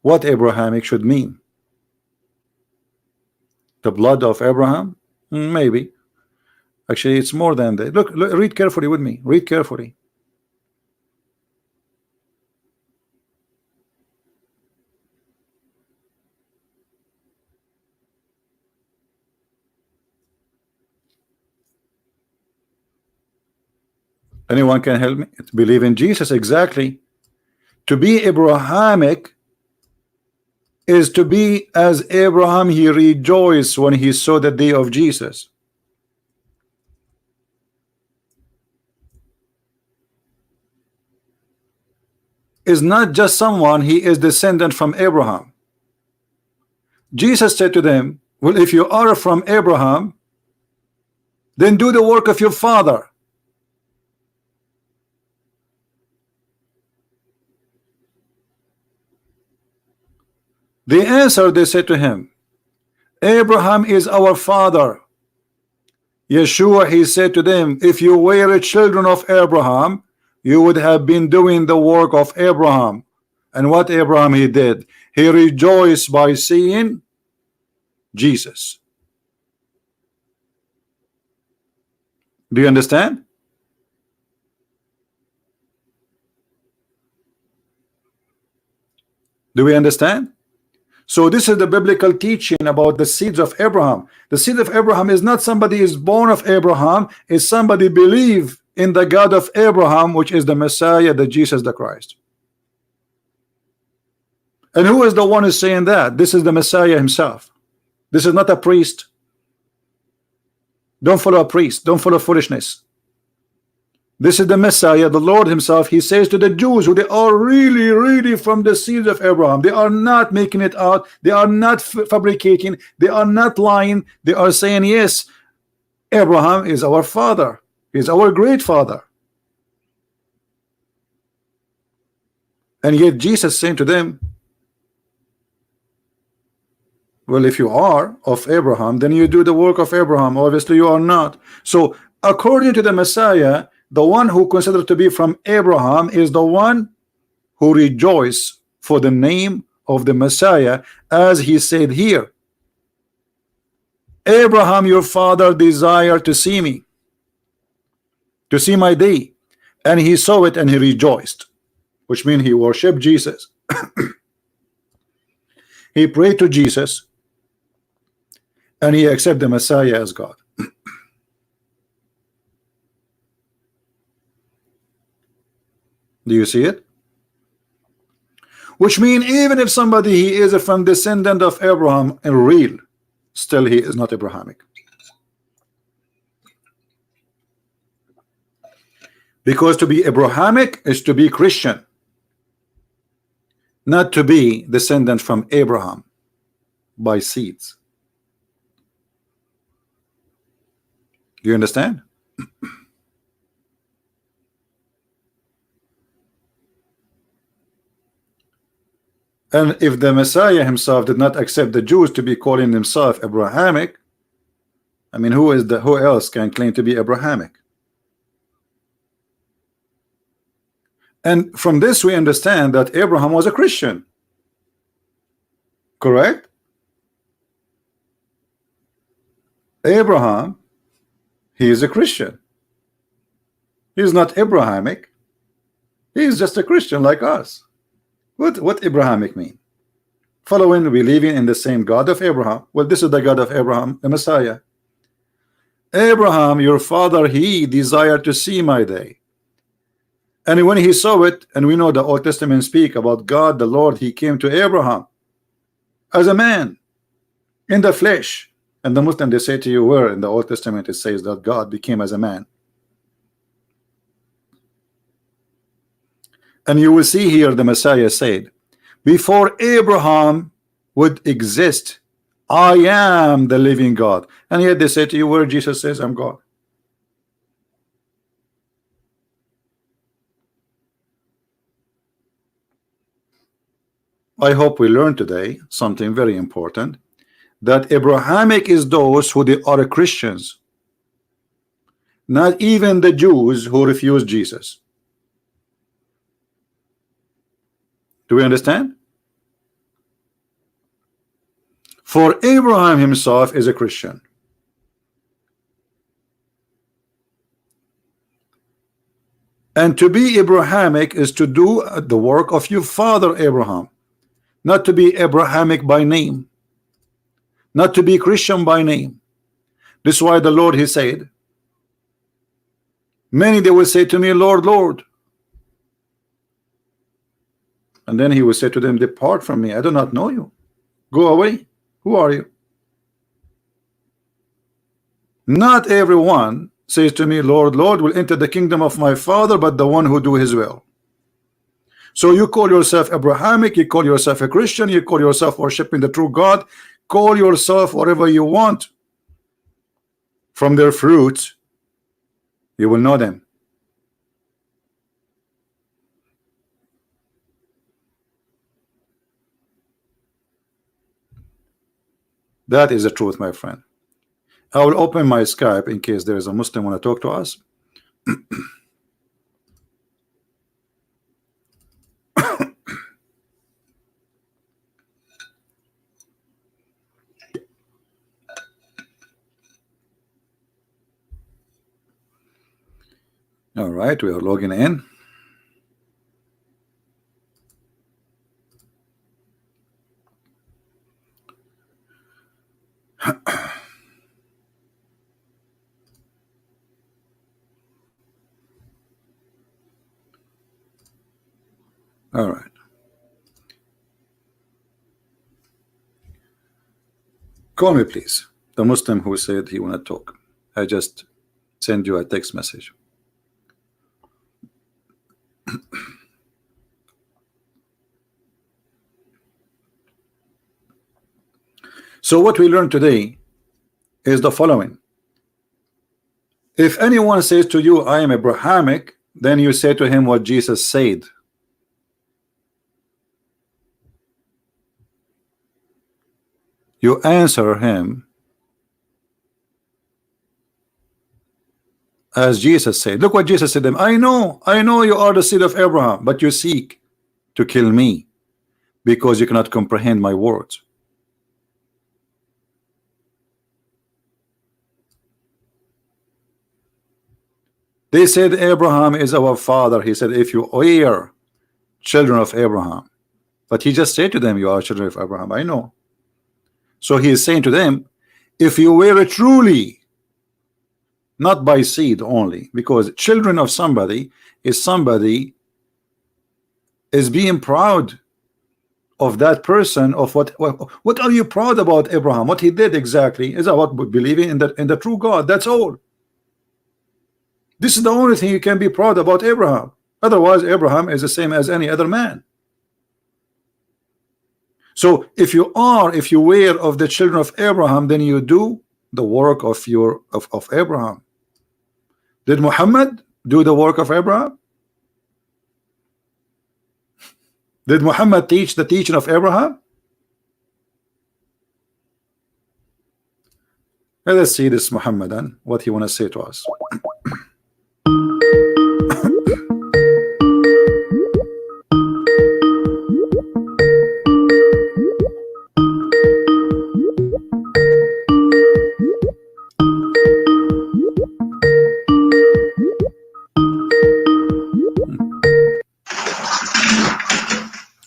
What Abrahamic should mean? The blood of Abraham? Maybe. Actually, it's more than that. Look, read carefully with me. Read carefully. Anyone can help me? Believe in Jesus, exactly. To be Abrahamic is to be as Abraham. He rejoiced when he saw the day of Jesus. Is not just someone, he is descendant from Abraham. Jesus said to them, well, if you are from Abraham, then do the work of your father. The answer, they said to him, Abraham is our father. Yeshua, he said to them, if you were children of Abraham, you would have been doing the work of Abraham. And what Abraham he did? He rejoiced by seeing Jesus. Do you understand? Do we understand? So this is the biblical teaching about the seeds of Abraham. The seed of Abraham is not somebody is born of Abraham, is somebody believe in the God of Abraham, which is the Messiah, the Jesus the Christ. And who is the one who's saying that? This is the Messiah himself. This is not a priest. Don't follow a priest. Don't follow foolishness. This is the Messiah, the Lord himself. He says to the Jews who they are really from the seeds of Abraham. They are not making it out. They are not fabricating. They are not lying. They are saying, yes, Abraham is our father. He is our great father. And yet Jesus saying to them, well, if you are of Abraham, then you do the work of Abraham. Obviously you are not. So according to the Messiah, the one who considered to be from Abraham is the one who rejoice for the name of the Messiah, as he said here, Abraham your father desired to see me, to see my day, and he saw it and he rejoiced, which means he worshiped Jesus. He prayed to Jesus and he accepted the Messiah as God. Do you see it? Which means even if somebody he is from descendant of Abraham in real, still he is not Abrahamic. Because to be Abrahamic is to be Christian, not to be descendant from Abraham by seeds. Do you understand? And if the Messiah himself did not accept the Jews to be calling himself Abrahamic, I mean, who else can claim to be Abrahamic? And from this we understand that Abraham was a Christian. Correct? Abraham, he is a Christian. He is not Abrahamic. He is just a Christian like us. What Abrahamic mean? Following, believing in the same God of Abraham. Well, this is the God of Abraham, the Messiah. Abraham, your father, he desired to see my day. And when he saw it, and we know the Old Testament speak about God, the Lord, he came to Abraham as a man in the flesh. And the Muslim, they say to you, where in the Old Testament it says that God became as a man. And you will see here the Messiah said, before Abraham would exist, I am the living God. And yet they say to you, where Jesus says, I'm God. I hope we learn today something very important, that Abrahamic is those who they are Christians, not even the Jews who refuse Jesus. Do we understand? For Abraham himself is a Christian. And to be Abrahamic is to do the work of your father Abraham, not to be Abrahamic by name, not to be Christian by name. This is why the Lord, he said, many they will say to me, Lord, Lord. And then he will say to them, depart from me, I do not know you. Go away. Who are you? Not everyone says to me, Lord, Lord, will enter the kingdom of my Father, but the one who do his will. So you call yourself Abrahamic, you call yourself a Christian, you call yourself worshiping the true God, call yourself whatever you want. From their fruits, you will know them. That is the truth, my friend. I will open my Skype in case there is a Muslim want to talk to us. All right, we are logging in. All right. Call me, please. The Muslim who said he want to talk. I just send you a text message. So what we learned today is the following. If anyone says to you, I am Abrahamic, then you say to him what Jesus said. You answer him as Jesus said. Look what Jesus said to them. I know you are the seed of Abraham, but you seek to kill me because you cannot comprehend my words. They said Abraham is our father. He said, if you are children of Abraham. But he just said to them, you are children of Abraham. I know. So he is saying to them, if you were truly, not by seed only, because children of somebody is somebody is being proud of that person, of what are you proud about Abraham? What he did exactly is about believing in the true God. That's all. This is the only thing you can be proud about Abraham. Otherwise, Abraham is the same as any other man. So if you were of the children of Abraham, then you do the work of Abraham. Did Muhammad do the work of Abraham? Did Muhammad teach the teaching of Abraham? Let us see this Muhammadan, what he want to say to us.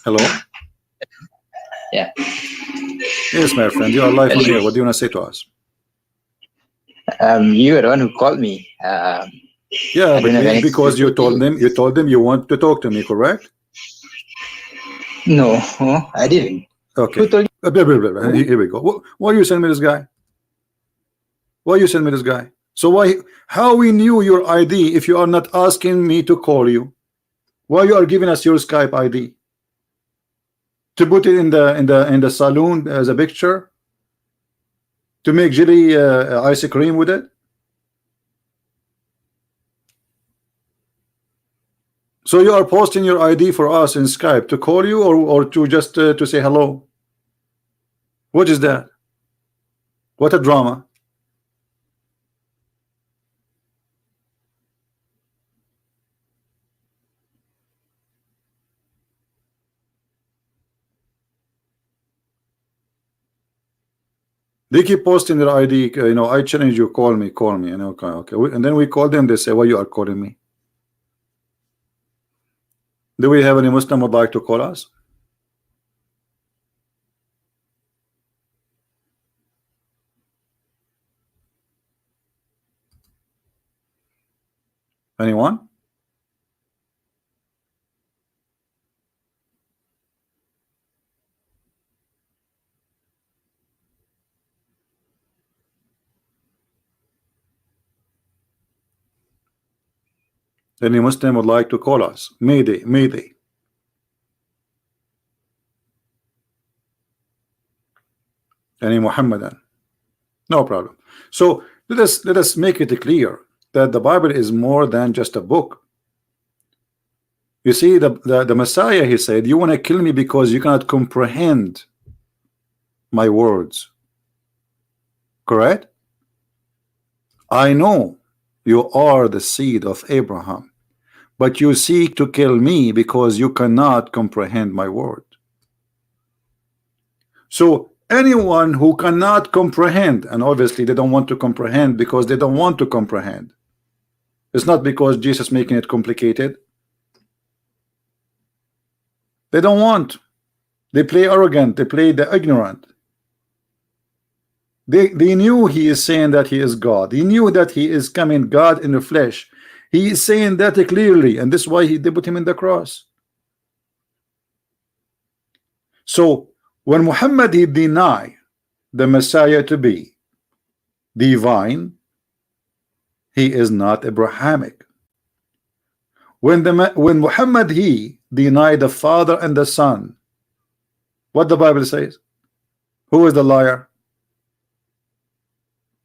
Hello? Yeah. Yes, my friend, you are live on here. What do you want to say to us? You were the one who called me. Yeah, but because you told them you want to talk to me, correct? No, I didn't. Okay. Who told you? Here we go. Why you send me this guy? Why you send me this guy? So how we knew your ID if you are not asking me to call you? Why you are giving us your Skype ID? To put it in the saloon as a picture? To make jelly ice cream with it? So you are posting your ID for us in Skype to call you, or to just to say hello? What is that? What a drama. They keep posting their ID, I challenge you, call me, okay. And then we call them, they say, why you are calling me? Do we have any Muslim would like to call us? Anyone? Any Muslim would like to call us? Mayday, Mayday. Any Muhammadan? No problem. So let us make it clear that the Bible is more than just a book. You see, the Messiah, he said, you want to kill me because you cannot comprehend my words. Correct? I know you are the seed of Abraham, but you seek to kill me because you cannot comprehend my word. So anyone who cannot comprehend, and obviously they don't want to comprehend because they don't want to comprehend. It's not because Jesus making it complicated. They don't want. They play arrogant. They play the ignorant. They knew he is saying that he is God. He knew that he is coming God in the flesh. He is saying that clearly, and this is why they put him in the cross. So when Muhammad he denied the Messiah to be divine, he is not Abrahamic. When Muhammad he denied the Father and the Son, what the Bible says? Who is the liar?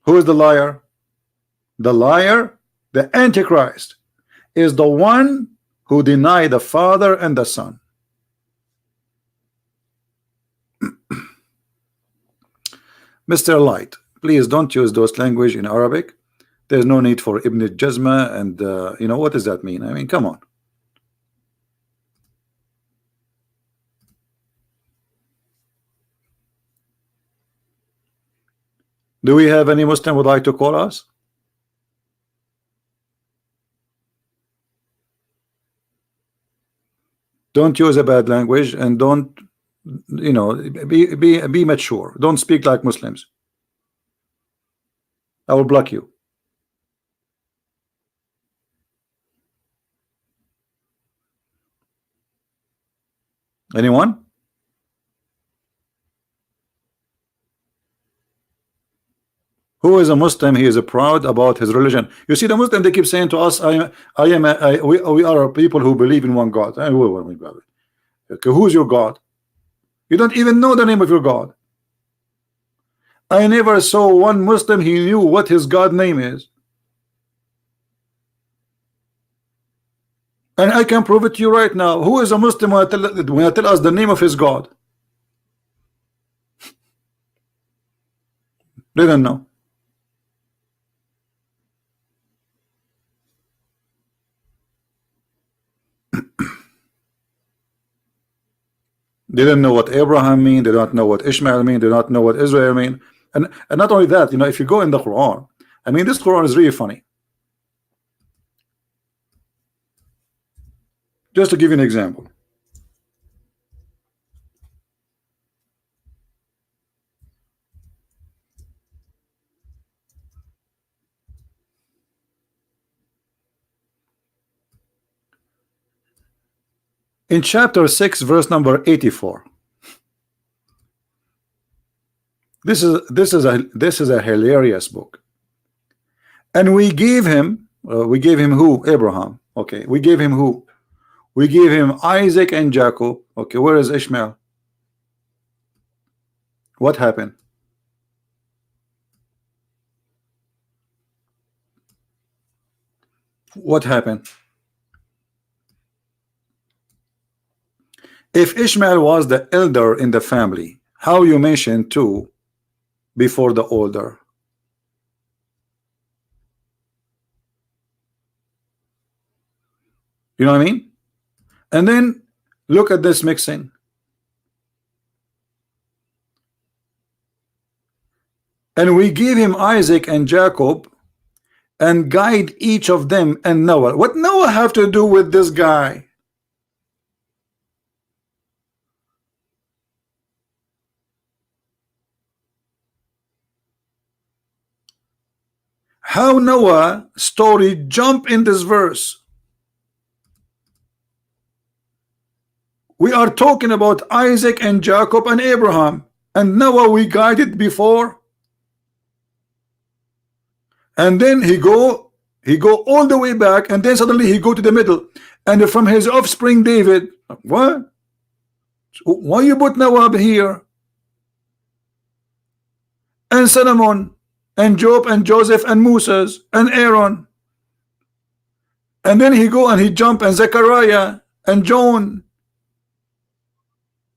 Who is the liar? The liar, the Antichrist, is the one who denied the Father and the Son. Mr. Light, please don't use those language in Arabic. There's no need for Ibn Jazma, and what does that mean? I mean, come on. Do we have any Muslim would like to call us? Don't use a bad language, and don't, be mature. Don't speak like Muslims. I will block you. Anyone? Who is a Muslim? He is proud about his religion. You see, the Muslim, they keep saying to us, we are people who believe in one God. Okay, who's your God? You don't even know the name of your God. I never saw one Muslim he knew what his God name is. And I can prove it to you right now. Who is a Muslim when I tell us the name of his God? They don't know. They don't know what Abraham mean. They don't know what Ishmael mean. They don't know what Israel mean. And not only that, you know, if you go in the Quran, I mean, this Quran is really funny. Just to give you an example. In chapter 6, verse number 84. This is a hilarious book. And we gave him who? Abraham. Okay, we gave him who? We gave him Isaac and Jacob. Okay, where is Ishmael? What happened? What happened? If Ishmael was the elder in the family, how you mentioned two before the older? You know what I mean? And then look at this mixing. And we give him Isaac and Jacob and guide each of them and Noah. What Noah have to do with this guy? How Noah story jump in this verse? We are talking about Isaac and Jacob and Abraham, and Noah we guided before, and then he go all the way back, and then suddenly he go to the middle, and from his offspring David. What? Why you put Noah here? And Solomon and Job and Joseph and Moses and Aaron, and then he go and he jump and Zechariah and John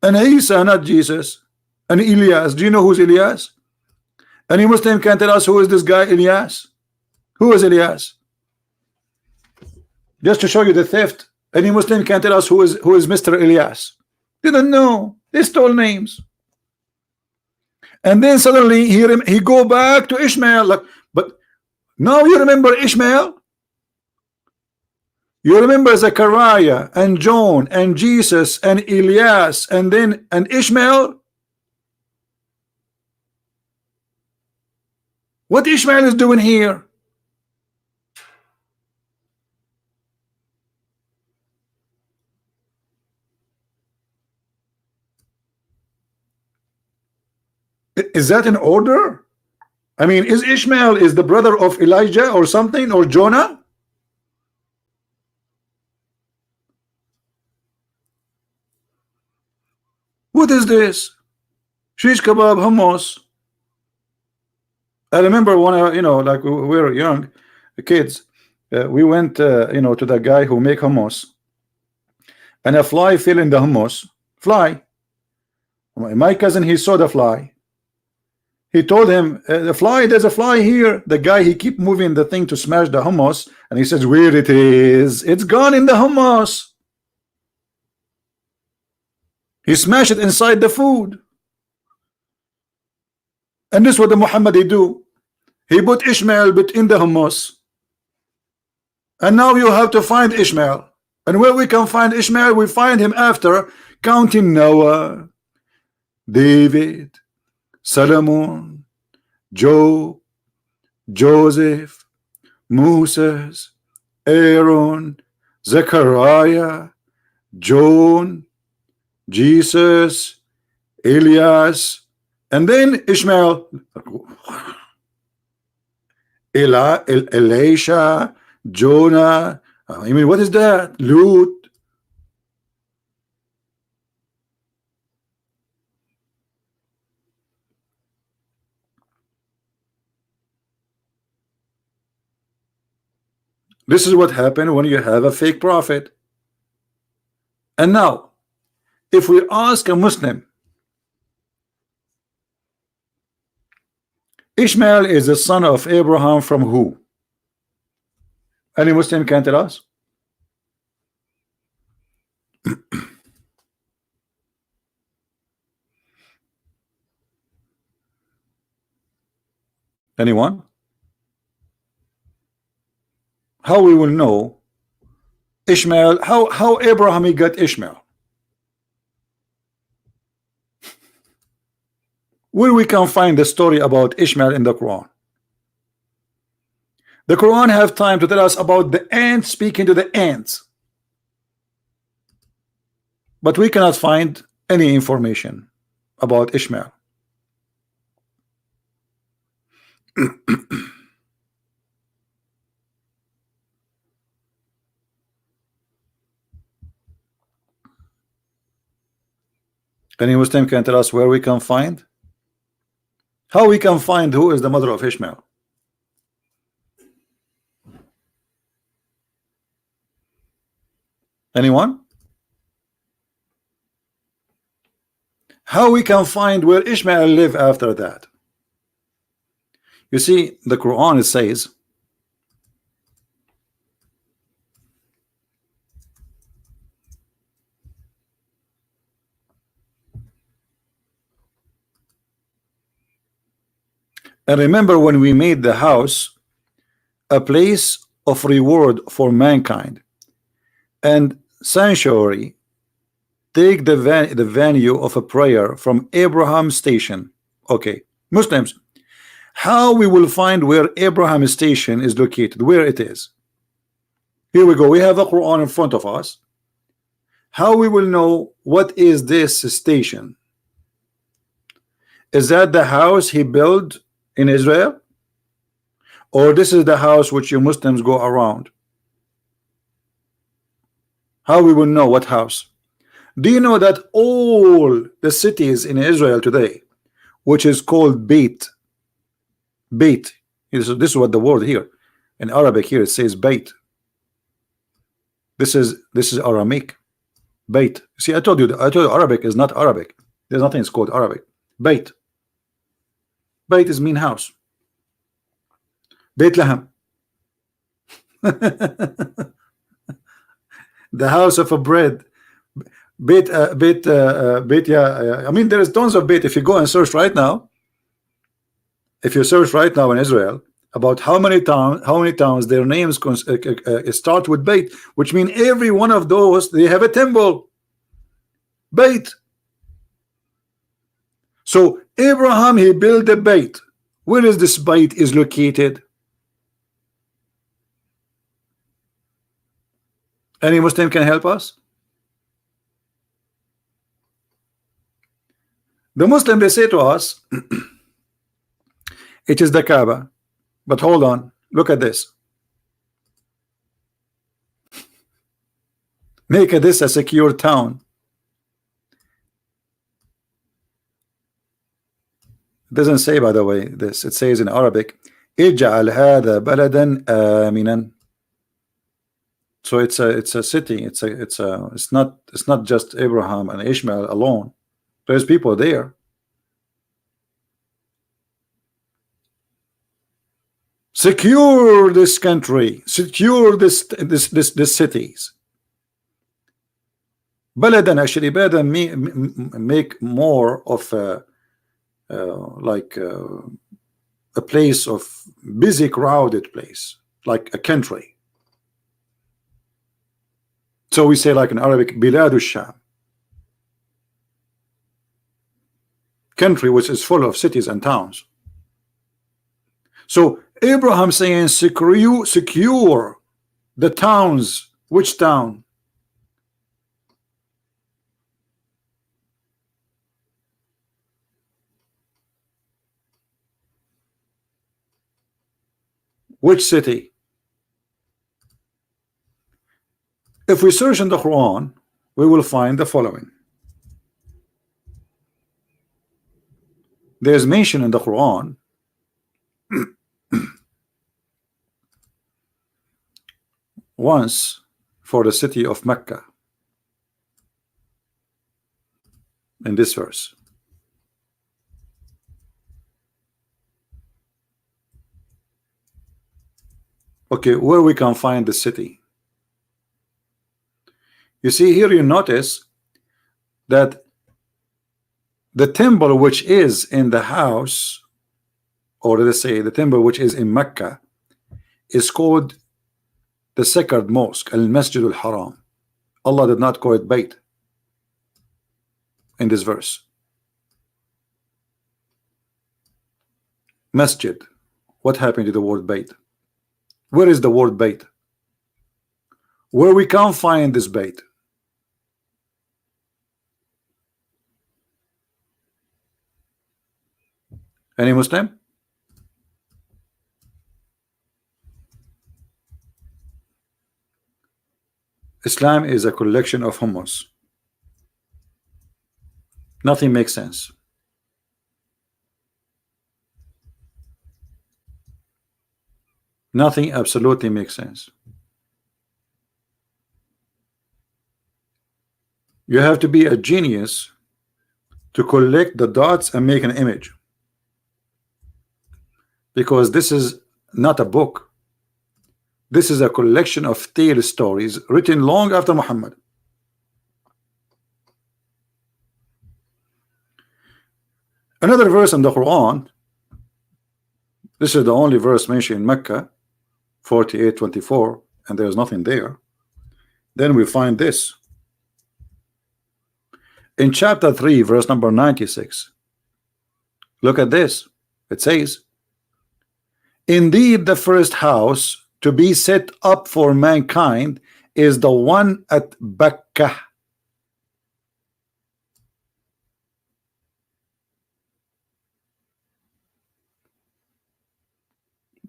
and Isa, not Jesus, and Elias. Do you know who's Elias? Any Muslim can tell us who is this guy Elias? Who is Elias? Just to show you the theft. Any Muslim can tell us who is Mr. Elias? Didn't know. They stole names. And then suddenly he go back to Ishmael. Like, but now you remember Ishmael? You remember Zechariah and John and Jesus and Elias and Ishmael? What Ishmael is doing here? Is that in order? I mean, is Ishmael is the brother of Elijah or something, or Jonah? What is this? Shish kebab, hummus. I remember when like we were young kids, we went, to the guy who make hummus, and a fly fell in the hummus. Fly. My cousin, he saw the fly. He told him, the fly, there's a fly here. The guy, he keep moving the thing to smash the hummus, and he says, where it is? It's gone in the hummus. He smashed it inside the food. And this is what the Muhammadi do. He put Ishmael in the hummus. And now you have to find Ishmael. And where we can find Ishmael, we find him after counting Noah, David, Solomon, Job, Joseph, Moses, Aaron, Zechariah, John, Jesus, Elias, and then Ishmael, Elisha, Jonah. I mean, what is that? Lut. This is what happened when you have a fake prophet. And now, if we ask a Muslim, Ishmael is the son of Abraham from who? Any Muslim can tell us? Anyone? How we will know Ishmael? How Abraham got Ishmael? Where we can find the story about Ishmael in the Quran? The Quran have time to tell us about the ants speaking to the ants, but we cannot find any information about Ishmael. Any Muslim can tell us where we can find? How we can find who is the mother of Ishmael? Anyone? How we can find where Ishmael lived after that? You see, the Quran, it says, and remember when we made the house a place of reward for mankind and sanctuary, take the venue of a prayer from Abraham's station. Okay, Muslims, how we will find where Abraham's station is located, where it is? Here we go. We have the Quran in front of us. How we will know what is this station? Is that the house he built in Israel? Or this is the house which you Muslims go around? How we will know what house? Do you know that all the cities in Israel today, which is called Beit, this is what the word here in Arabic here it says Beit. This is Abrahamic. Beit. See, I told you Arabic is not Arabic. There's nothing it's called Arabic. Beit. Beit is mean house. Bethlehem. The house of a bread. Yeah. I mean, there is tons of Beit. If you go and search right now, if you search right now in Israel about how many towns their names start with Beit, which mean every one of those they have a temple. Beit. So Abraham, he built a Beit. Where is this Beit is located? Any Muslim can help us? The Muslim, they say to us, it is the Kaaba. But hold on, look at this. Make this a secure town. It doesn't say, by the way, this. It says in Arabic, اجعل هذا بلدا آمنا. So it's a city. It's not just Abraham and Ishmael alone. There's people there. Secure this country. Secure this cities. Baladan, actually, baladan make more of a a place of busy, crowded place, like a country. So we say, like in Arabic, Biladu Sham, country which is full of cities and towns. So Abraham saying secure the towns. Which town? Which city? If we search in the Quran, we will find the following. There's mention in the Quran once for the city of Mecca in this verse. Okay, where we can find the city? You see here, you notice that the temple which is in the house, or let's say the temple which is in Mecca, is called the sacred mosque, al-Masjid al-Haram. Allah did not call it Bayt in this verse. Masjid. What happened to the word Bayt? Where is the word Bayt? Where we can't find this Bayt? Any Muslim? Islam is a collection of hummus. Nothing makes sense. Nothing absolutely makes sense. You have to be a genius to collect the dots and make an image, because this is not a book. This is a collection of tale stories written long after Muhammad. Another verse in the Quran, this is the only verse mentioned in Mecca, 48:24, and there's nothing there. Then we find this in chapter 3, verse number 96. Look at this. It says, indeed the first house to be set up for mankind is the one at Bakkah.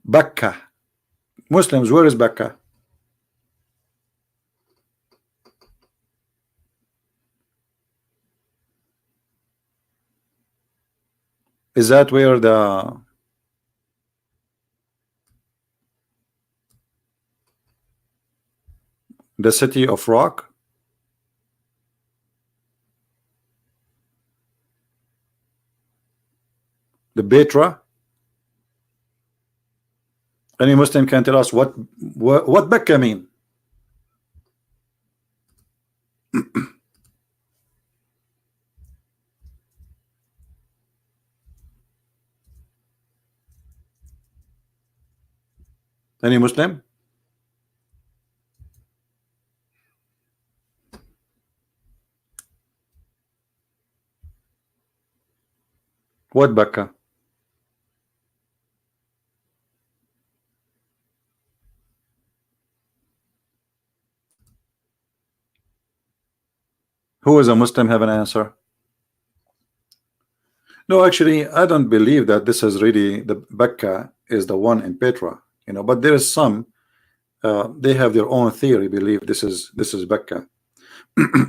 Bakkah. Muslims, where is Bakkah? Is that where the city of rock? The Betra? Any Muslim can tell us what Bakkah mean? Any Muslim? What Bakkah? Who is a Muslim have an answer? No, actually, I don't believe that this is really the Bakkah is the one in Petra, you know, but there is some they have their own theory, believe this is Bakkah.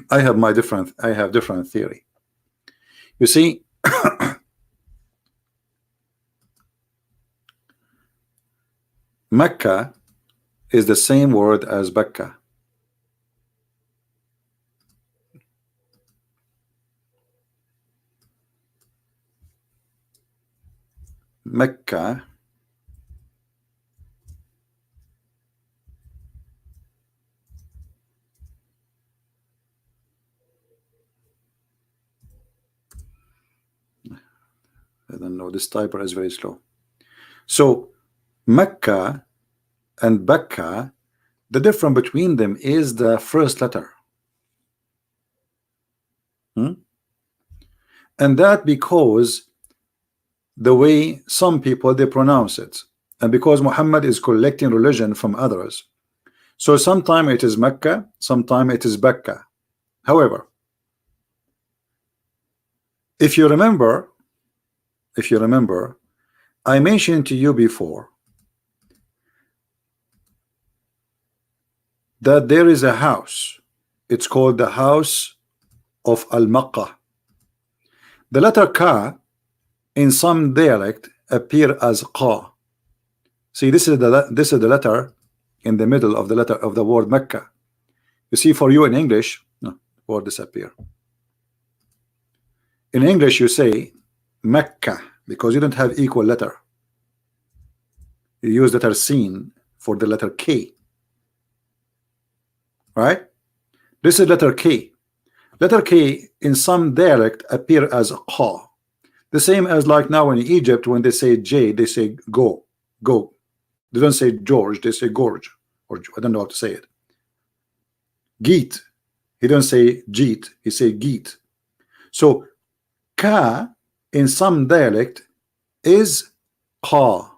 I have different theory. You see, Mecca is the same word as Bakkah. Mecca I don't know, this typer is very slow. So Mecca and Bakkah, the difference between them is the first letter. And that because the way some people they pronounce it, and because Muhammad is collecting religion from others, so sometime it is Mecca, sometime it is Bakkah. However, if you remember, I mentioned to you before that there is a house. It's called the house of Al-Makkah. The letter Ka in some dialect appear as Qa. See, this is the letter in the middle of the letter of the word Mecca. You see, for you in English, no, word disappear. In English, you say Mecca because you don't have equal letter. You use letter Sin for the letter K. Right? This is letter K. Letter K in some dialect appear as Qa. The same as like now in Egypt, when they say J, they say go, go. They don't say George, they say Gorge, or I don't know how to say it. Geet, he don't say Jeet, he say Geet. So Ka in some dialect is Qa.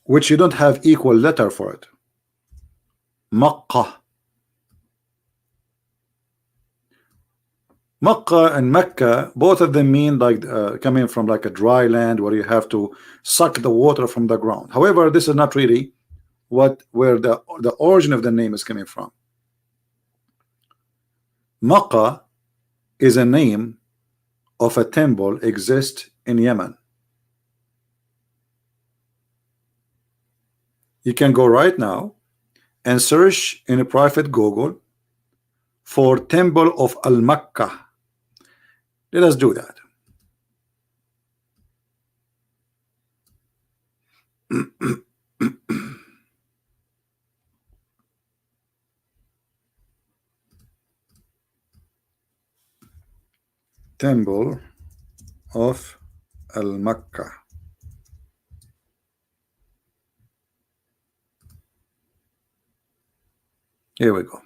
Which you don't have equal letter for it. Makkah. Makkah and Mecca, both of them mean like coming from like a dry land where you have to suck the water from the ground. However, this is not really where the origin of the name is coming from. Makkah is a name of a temple exists in Yemen. You can go right now and search in a private Google for Temple of Al-Makkah. Let us do that. Temple of Al-Makkah. Here we go.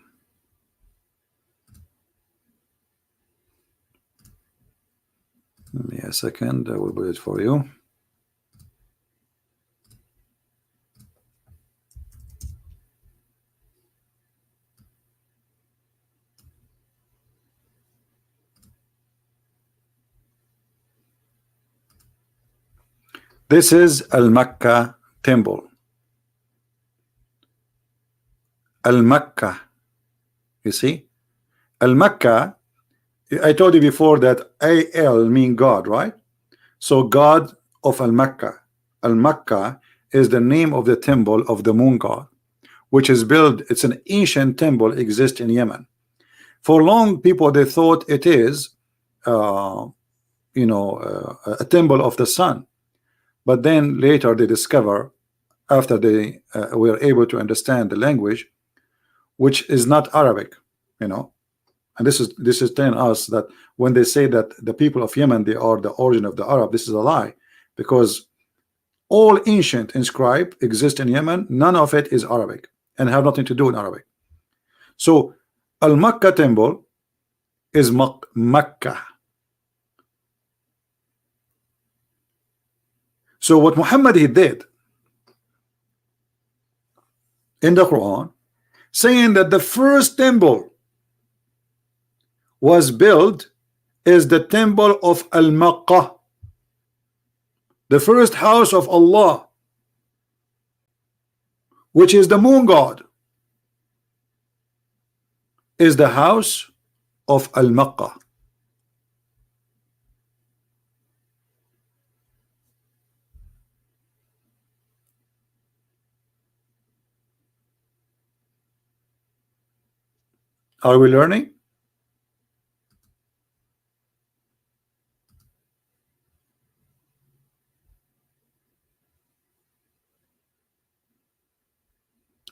Give me a second, I will put it for you. This is Al-Makkah temple. Al-Makkah. You see? Al-Makkah, I told you before that Al mean God, right? So God of Al-Makkah. Al-Makkah is the name of the temple of the moon god, which is built, it's an ancient temple, exists in Yemen. For long, people, they thought it is a temple of the sun. But then later they discover, after they were able to understand the language, which is not Arabic, and this is telling us that when they say that the people of Yemen, they are the origin of the Arab, this is a lie, because all ancient inscribed exist in Yemen. None of it is Arabic and have nothing to do in Arabic. So Al-Makkah temple is Makkah. So what Muhammad he did in the Quran, saying that the first temple was built is the temple of Al-Makkah, the first house of Allah, which is the moon god, is the house of Al-Makkah. Are we learning?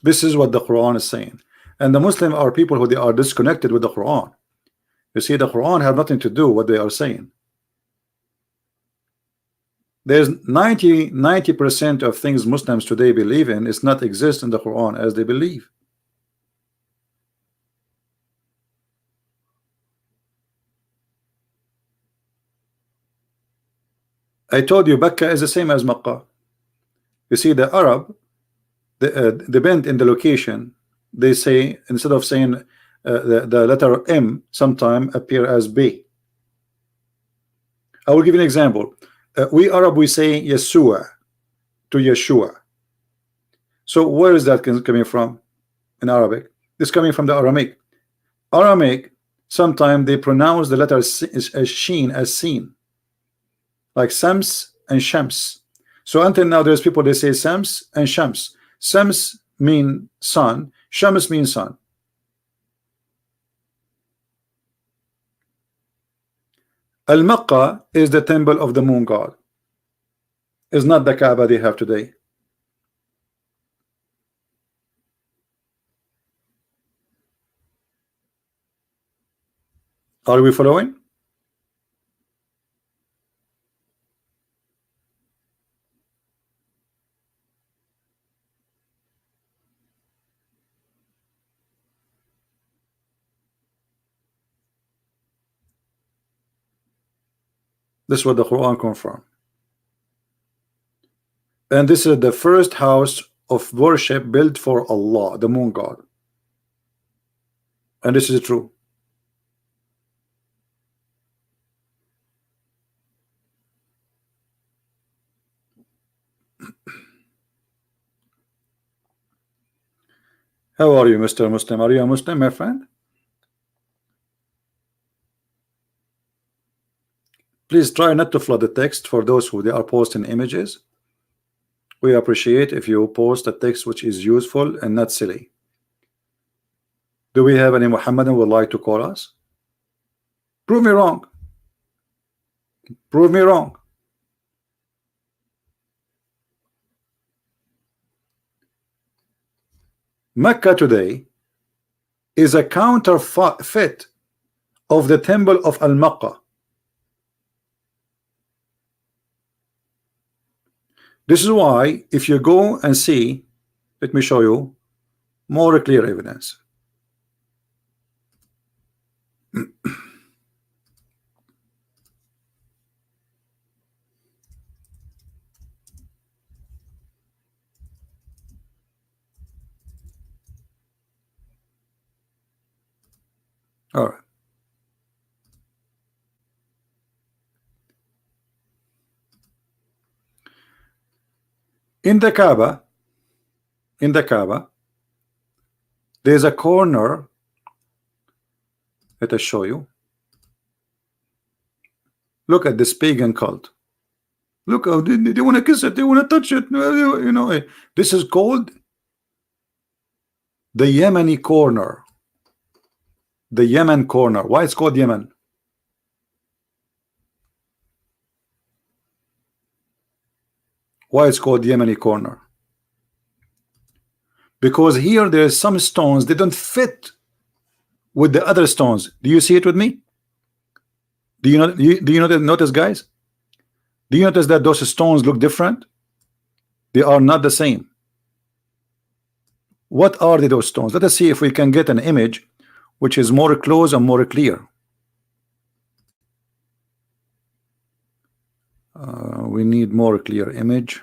This is what the Quran is saying. And the Muslims are people who they are disconnected with the Quran. You see, the Quran have nothing to do with what they are saying. There's 90% of things Muslims today believe in is not exist in the Quran as they believe. I told you Mecca is the same as Makkah. You see, the Arab, the bend in the location, they say, instead of saying the letter M, sometime appear as B. I will give you an example. We Arab, we say Yeshua to Yeshua. So where is that coming from in Arabic? It's coming from the Aramaic. Aramaic, sometimes they pronounce the letter as sheen, as seen, like Sams and Shams. So until now, there's people they say Sams and Shams. Sams mean sun, Shams means sun. Al-Makkah is the temple of the moon god. It's not the Kaaba they have today. Are we following? This is what the Quran comes from. And this is the first house of worship built for Allah, the moon god. And this is true. How are you, Mr. Muslim? Are you a Muslim, my friend? Please try not to flood the text for those who they are posting images. We appreciate if you post a text which is useful and not silly. Do we have any Muhammadan who would like to call us? Prove me wrong. Prove me wrong. Mecca today is a counterfeit of the temple of Al-Makkah. This is why if you go and see, let me show you more clear evidence. All right. In the Kaaba, there's a corner. Let us show you. Look at this pagan cult. Look how they want to kiss it, they want to touch it. You know, this is called the Yemeni corner. The Yemen corner. Why it's called Yemen? Why it's called Yemeni corner? Because here there's some stones they don't fit with the other stones. Do you see it with me? Do you notice, guys? Do you notice that those stones look different? They are not the same. What are those stones? Let us see if we can get an image which is more close and more clear. We need more clear image.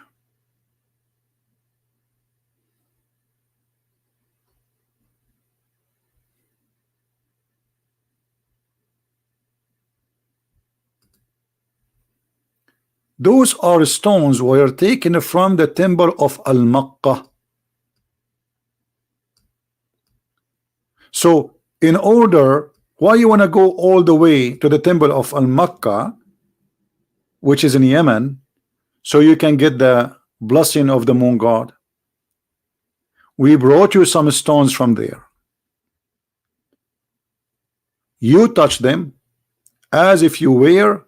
Those are stones were taken from the temple of Al-Makkah. So in order, why you want to go all the way to the temple of Al-Makkah, which is in Yemen, so you can get the blessing of the moon god? We brought you some stones from there. You touch them as if you were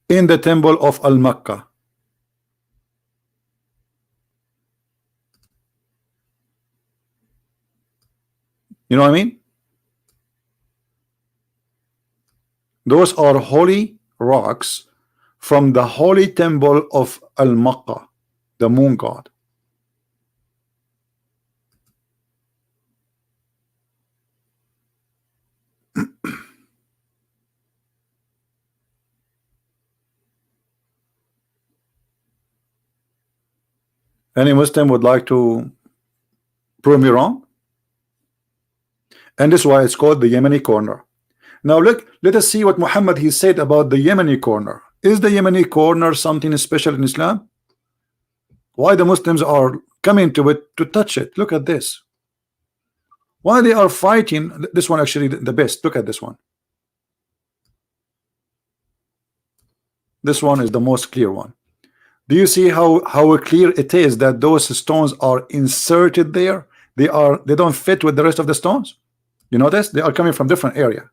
in the temple of Al-Makkah. You know what I mean? Those are holy rocks from the holy temple of Al-Makkah, the moon god. Any Muslim would like to prove me wrong? And this is why it's called the Yemeni corner. Now look, let us see what Muhammad he said about the Yemeni corner. Is the Yemeni corner something special in Islam? Why the Muslims are coming to it to touch it? Look at this. Why they are fighting this one, actually the best. Look at this one. This one is the most clear one. Do you see how clear it is that those stones are inserted there? They don't fit with the rest of the stones. You notice they are coming from different area.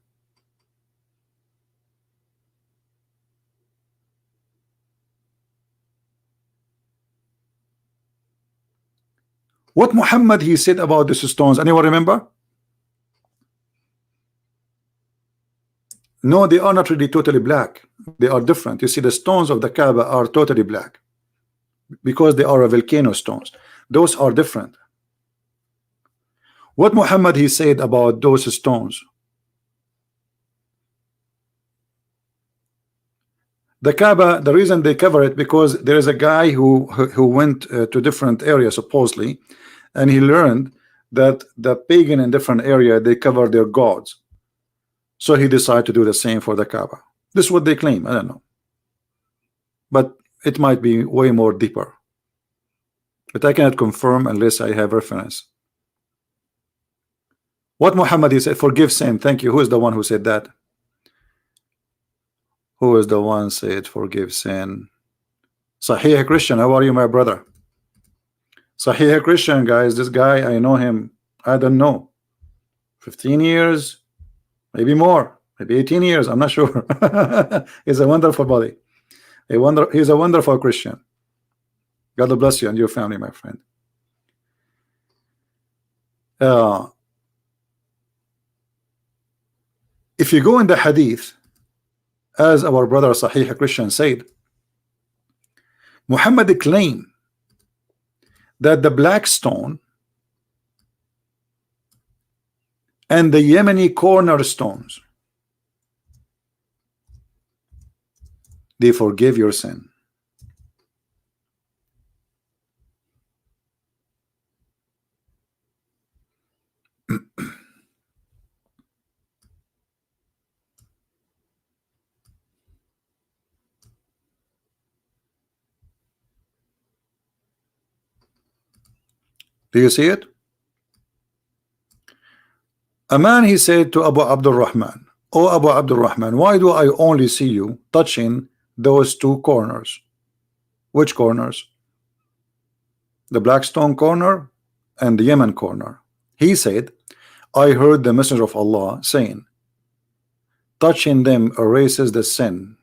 What Muhammad he said about these stones, anyone remember? No, they are not really totally black. They are different. You see, the stones of the Kaaba are totally black because they are a volcano stones. Those are different. What Muhammad he said about those stones? The Kaaba, the reason they cover it because there is a guy who went to different areas supposedly, and he learned that the pagan in different area they cover their gods. So he decided to do the same for the Kaaba. This is what they claim. I don't know, but it might be way more deeper. But I cannot confirm unless I have reference. What Muhammad he said, forgive sin. Thank you. Who is the one who said that? Who is the one said forgive sin? Sahih Christian, how are you, my brother? Sahih Christian, guys. This guy, I know him. I don't know, 15 years, maybe more, maybe 18 years. I'm not sure. He's a wonderful buddy. He's a wonderful Christian. God bless you and your family, my friend. If you go in the hadith, as our brother Sahih Christian said, Muhammad claimed that the black stone and the Yemeni cornerstones, they forgive your sin. Do you see it? A man he said to Abu Abdul Rahman, "Oh Abu Abdul Rahman, why do I only see you touching those two corners?" Which corners? The Blackstone corner and the Yemen corner. He said, I heard the Messenger of Allah saying, touching them erases the sin.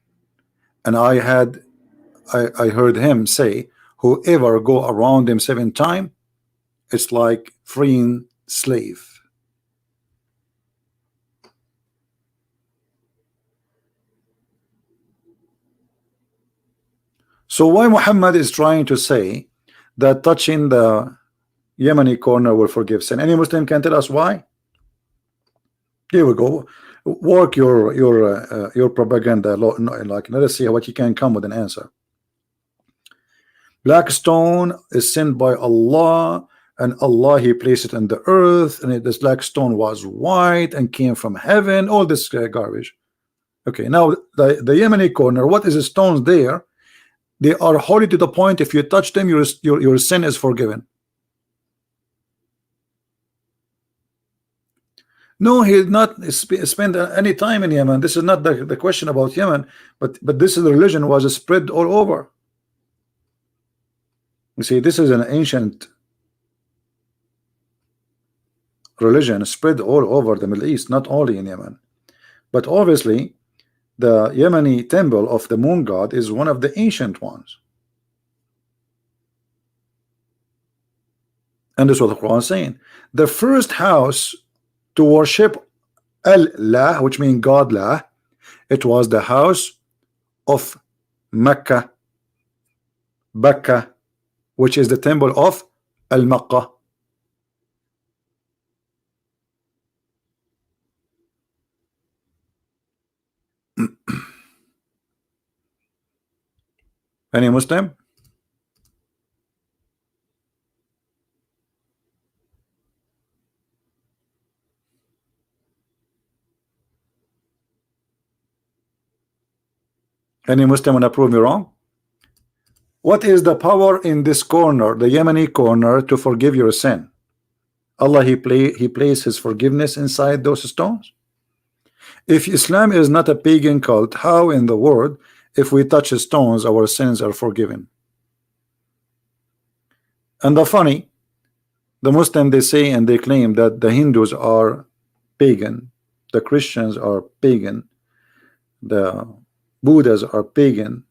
And I heard him say, whoever go around them 7 times, it's like freeing slave. So why Muhammad is trying to say that touching the Yemeni corner will forgive sin? Any Muslim can tell us why? Here we go. Work your propaganda. Like, let us see what you can come with an answer. Black stone is sent by Allah, and Allah he placed it in the earth, and this black stone was white and came from heaven. All this garbage. Okay, now the Yemeni corner. What is the stones there? They are holy to the point if you touch them, your sin is forgiven. No, he did not spend any time in Yemen. This is not the question about Yemen, but this is the religion was spread all over. You see, this is an ancient religion spread all over the Middle East, not only in Yemen. But obviously, the Yemeni temple of the moon god is one of the ancient ones. And this is what the Quran is saying. The first house to worship Allah, which means God lah, it was the house of Mecca, Bakka, which is the temple of Al-Makkah. Any Muslim? Any Muslim wanna prove me wrong? What is the power in this corner, the Yemeni corner, to forgive your sin? Allah, he placed his forgiveness inside those stones. If Islam is not a pagan cult, how in the world, if we touch stones, our sins are forgiven? And the funny, the Muslim, they say and they claim that the Hindus are pagan, the Christians are pagan, the Buddhas are pagan,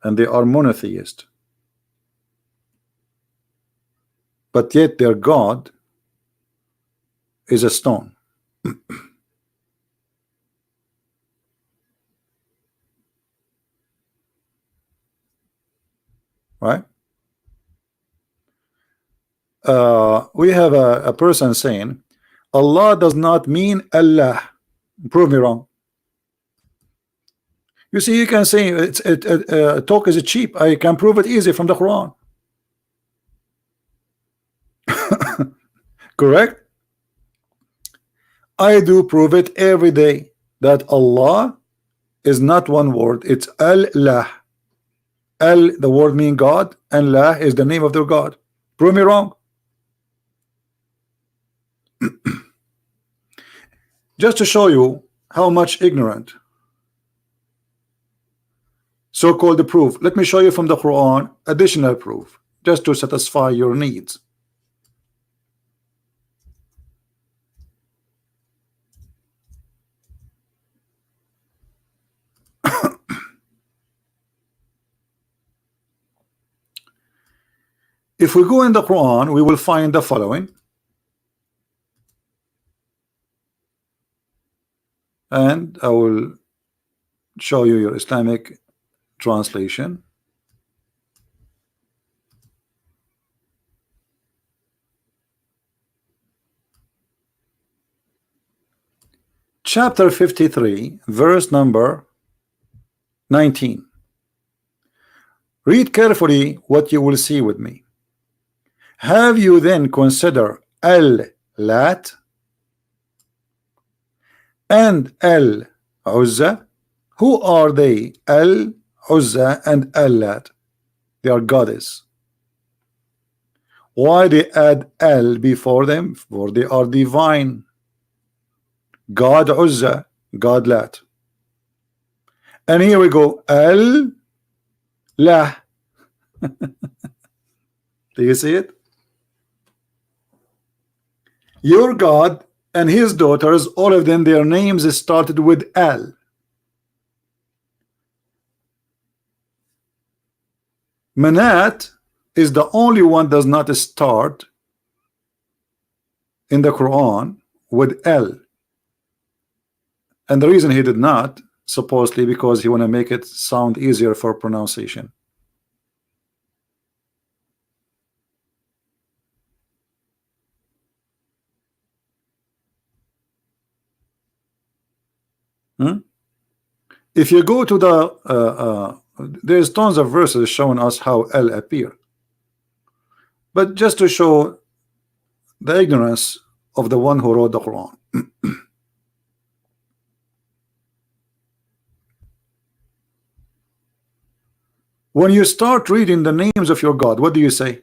and they are monotheist. But yet their God is a stone. Right? We have a person saying Allah does not mean Allah. Prove me wrong. You see, you can say talk is cheap. I can prove it easy from the Quran. Correct? I do prove it every day that Allah is not one word, it's Allah. Al, the word mean God, and La is the name of their God. Prove me wrong. Just to show you how much ignorant so-called proof, let me show you from the Quran additional proof just to satisfy your needs. If we go in the Quran, we will find the following. And I will show you your Islamic translation. Chapter 53, verse number 19. Read carefully what you will see with me. Have you then considered Al-Lat and Al-Uzza? Who are they? Al-Uzza and Al-Lat. They are goddess. Why they add Al before them? For they are divine. God Uzza, God Lat. And here we go. Al-La. Do you see it? Your God and his daughters, all of them, their names started with Al. Manat is the only one does not start in the Quran with L. And the reason he did not, supposedly because he want to make it sound easier for pronunciation. If you go to the there's tons of verses showing us how L appear, but just to show the ignorance of the one who wrote the Quran. When you start reading the names of your God, what do you say?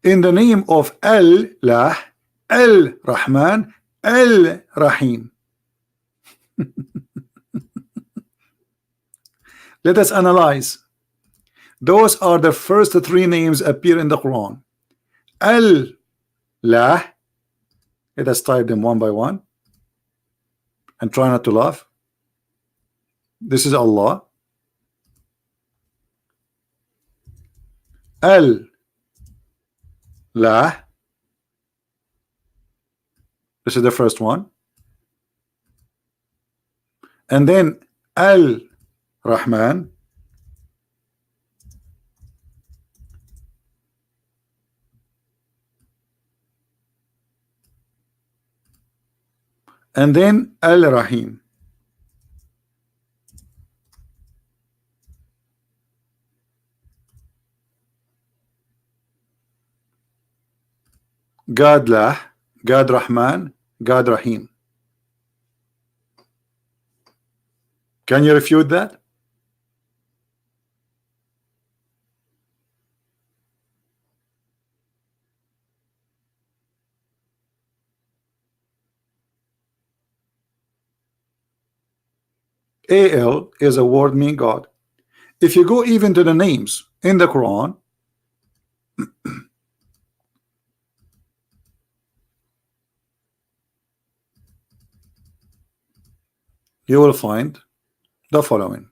In the name of Allah, Al-Rahman, Al-Rahim. Let us analyze. Those are the first three names appear in the Quran. Allah. Let us type them one by one and try not to laugh. This is Allah. Allah. This is the first one. And then Al-Rahman. And then Al-Rahim. God Lah, God Rahman, God Rahim. Can you refute that? Al is a word meaning God. If you go even to the names in the Quran, you will find the following.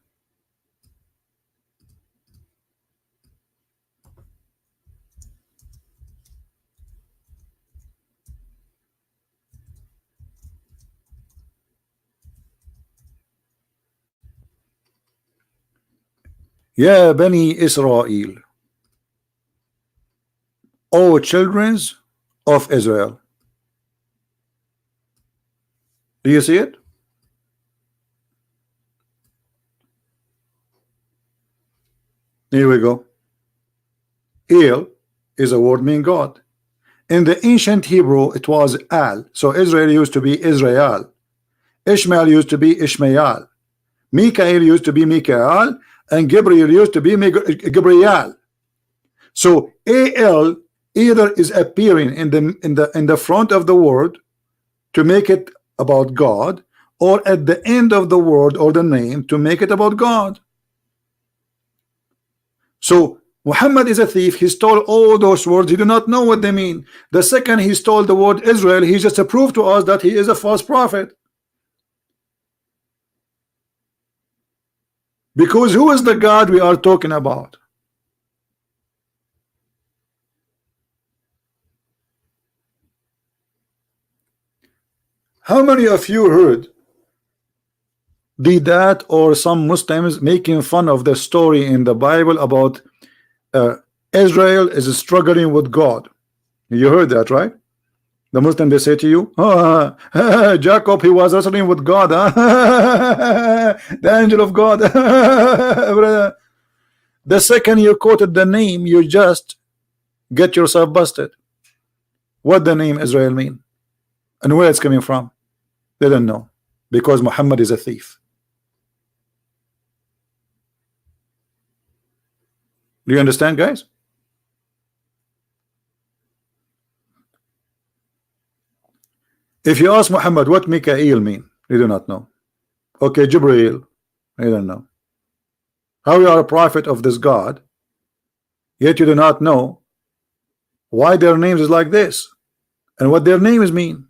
Ya Bani Israel, O children of Israel. Do you see it? Here we go. El is a word meaning God. In the ancient Hebrew, it was Al. So Israel used to be Israel. Ishmael used to be Ishmael. Mikael used to be Mikael, and Gabriel used to be Gabriel. So Al either is appearing in the front of the word to make it about God, or at the end of the word or the name to make it about God. So Muhammad is a thief. He stole all those words. He do not know what they mean. The second he stole the word Israel, he just proved to us that he is a false prophet. Because who is the God we are talking about? How many of you heard that or some Muslims making fun of the story in the Bible about Israel is struggling with God? You heard that, right? The Muslim, they say to you, oh, Jacob, he was wrestling with God, the angel of God. The second you quoted the name, you just get yourself busted. What the name Israel mean and where it's coming from? They don't know, because Muhammad is a thief. Do you understand, guys? If you ask Muhammad what Mikael mean, he do not know. Okay, Jibreel, he don't know. How you are a prophet of this God, yet you do not know why their names is like this, and what their names mean,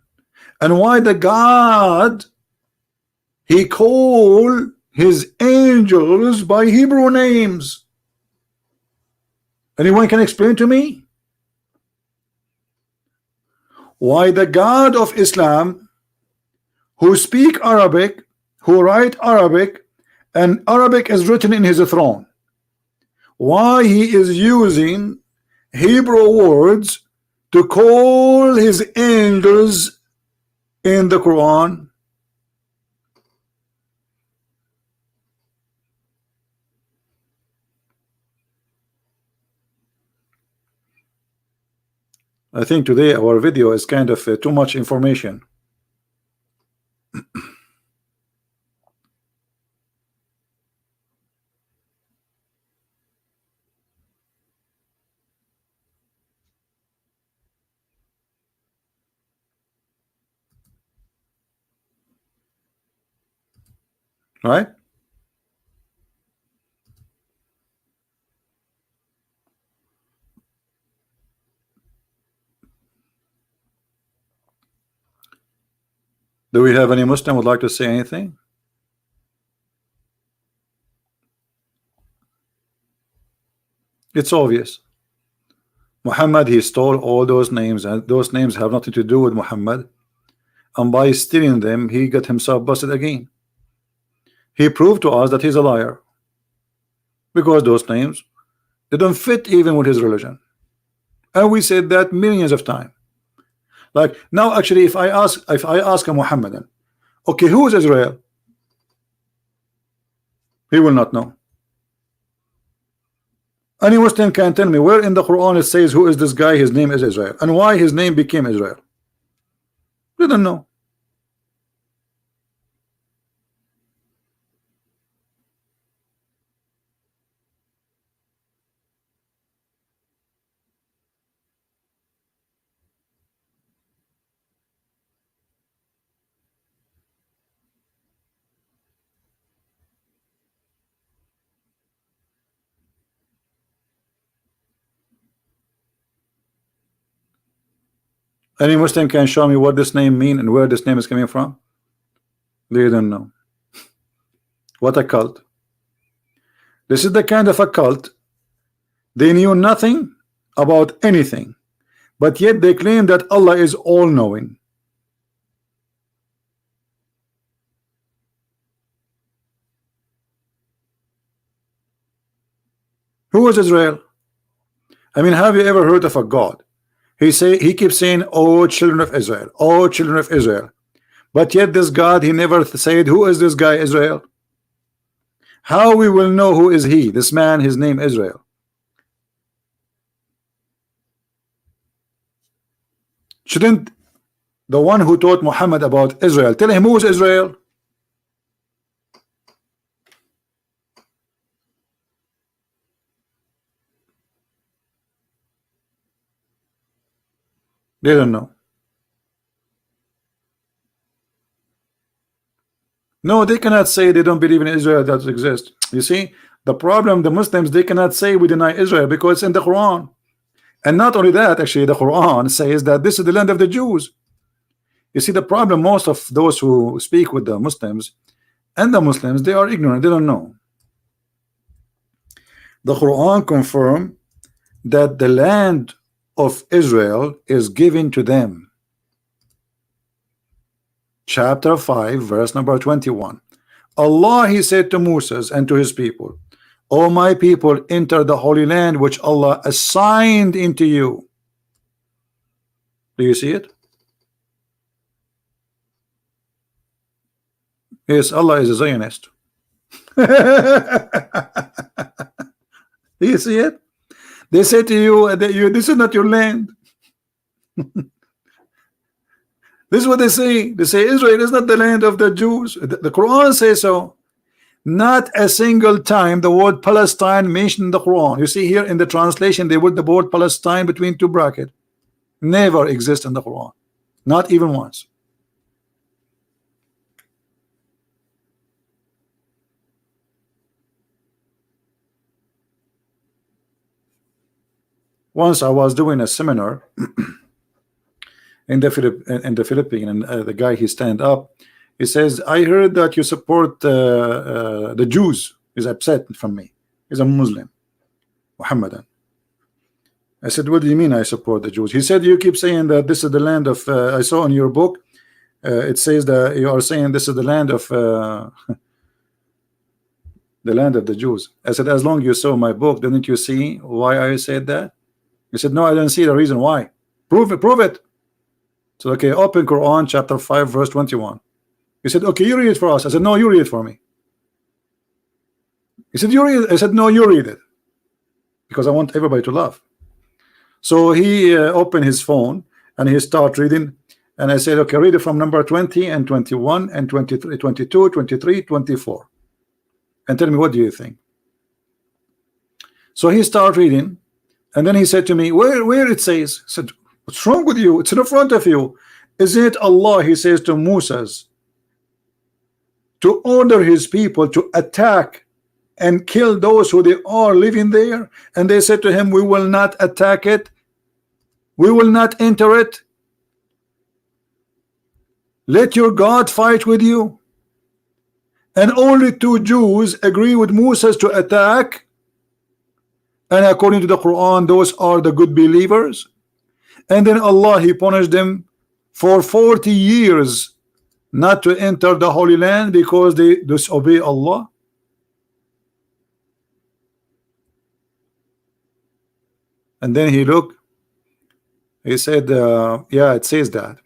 and why the God he called his angels by Hebrew names. Anyone can explain to me why the God of Islam, who speak Arabic, who write Arabic, and Arabic is written in his throne, why he is using Hebrew words to call his angels in the Quran? I think today our video is kind of too much information. Right? Do we have any Muslim would like to say anything? It's obvious. Muhammad, he stole all those names, and those names have nothing to do with Muhammad. And by stealing them, he got himself busted again. He proved to us that he's a liar, because those names, they don't fit even with his religion. And we said that millions of times. Like now, actually, if I ask a Muhammadan, okay, who is Israel? He will not know. Any Muslim can tell me where in the Quran it says who is this guy, his name is Israel, and why his name became Israel. They don't know. Any Muslim can show me what this name mean and where this name is coming from? They don't know. What a cult. This is the kind of a cult. They knew nothing about anything, but yet they claim that Allah is all-knowing. Who is Israel? I mean, have you ever heard of a God? He keeps saying, "Oh, children of Israel, oh, children of Israel," but yet this God, he never said, "Who is this guy Israel?" How we will know who is he? This man, his name Israel. Shouldn't the one who taught Muhammad about Israel tell him who is Israel? They don't know. No, they cannot say they don't believe in Israel that exists. You see, the problem, the Muslims, they cannot say we deny Israel because it's in the Quran. And not only that, actually, the Quran says that this is the land of the Jews. You see, the problem, most of those who speak with the Muslims and the Muslims, they are ignorant, they don't know. The Quran confirms that the land of Israel is given to them. Chapter 5, verse number 21. Allah, he said to Moses and to his people, "O my people, enter the holy land which Allah assigned into you." Do you see it? Yes, Allah is a Zionist. Do you see it? They say to you that this is not your land. This is what they say. They say Israel is not the land of the Jews. The Quran says so. Not a single time the word Palestine mentioned in the Quran. You see here in the translation they put the word Palestine between two brackets. Never exists in the Quran. Not even once. Once I was doing a seminar in the Philippines, and the guy, he stand up, he says, "I heard that you support the Jews." He's upset from me. He's a Muslim, Muhammadan. I said, "What do you mean I support the Jews?" He said, "You keep saying that this is the land of I saw in your book it says that you are saying this is the land of the land of the Jews." I said, "As long as you saw my book, didn't you see why I said that?" He said, "No, I don't see the reason why." Prove it, prove it. So okay, open Quran chapter 5 verse 21. He said, "Okay, you read it for us." I said, "No, you read it for me." He said, "You read it." I said, "No, you read it," because I want everybody to laugh. So he opened his phone and he started reading, and I said, "Okay, read it from number 20 and 21 and 23, 22, 23, 24, and tell me what do you think." So he started reading, and then he said to me, where it says. I said, "What's wrong with you? It's in front of you. Isn't it Allah?" He says to Moses to order his people to attack and kill those who they are living there, and they said to him, "We will not attack it, we will not enter it, let your God fight with you." And only two Jews agree with Moses to attack, and according to the Quran those are the good believers. And then Allah, he punished them for 40 years not to enter the Holy Land because they disobey Allah. And then he looked, he said, "Yeah, it says that."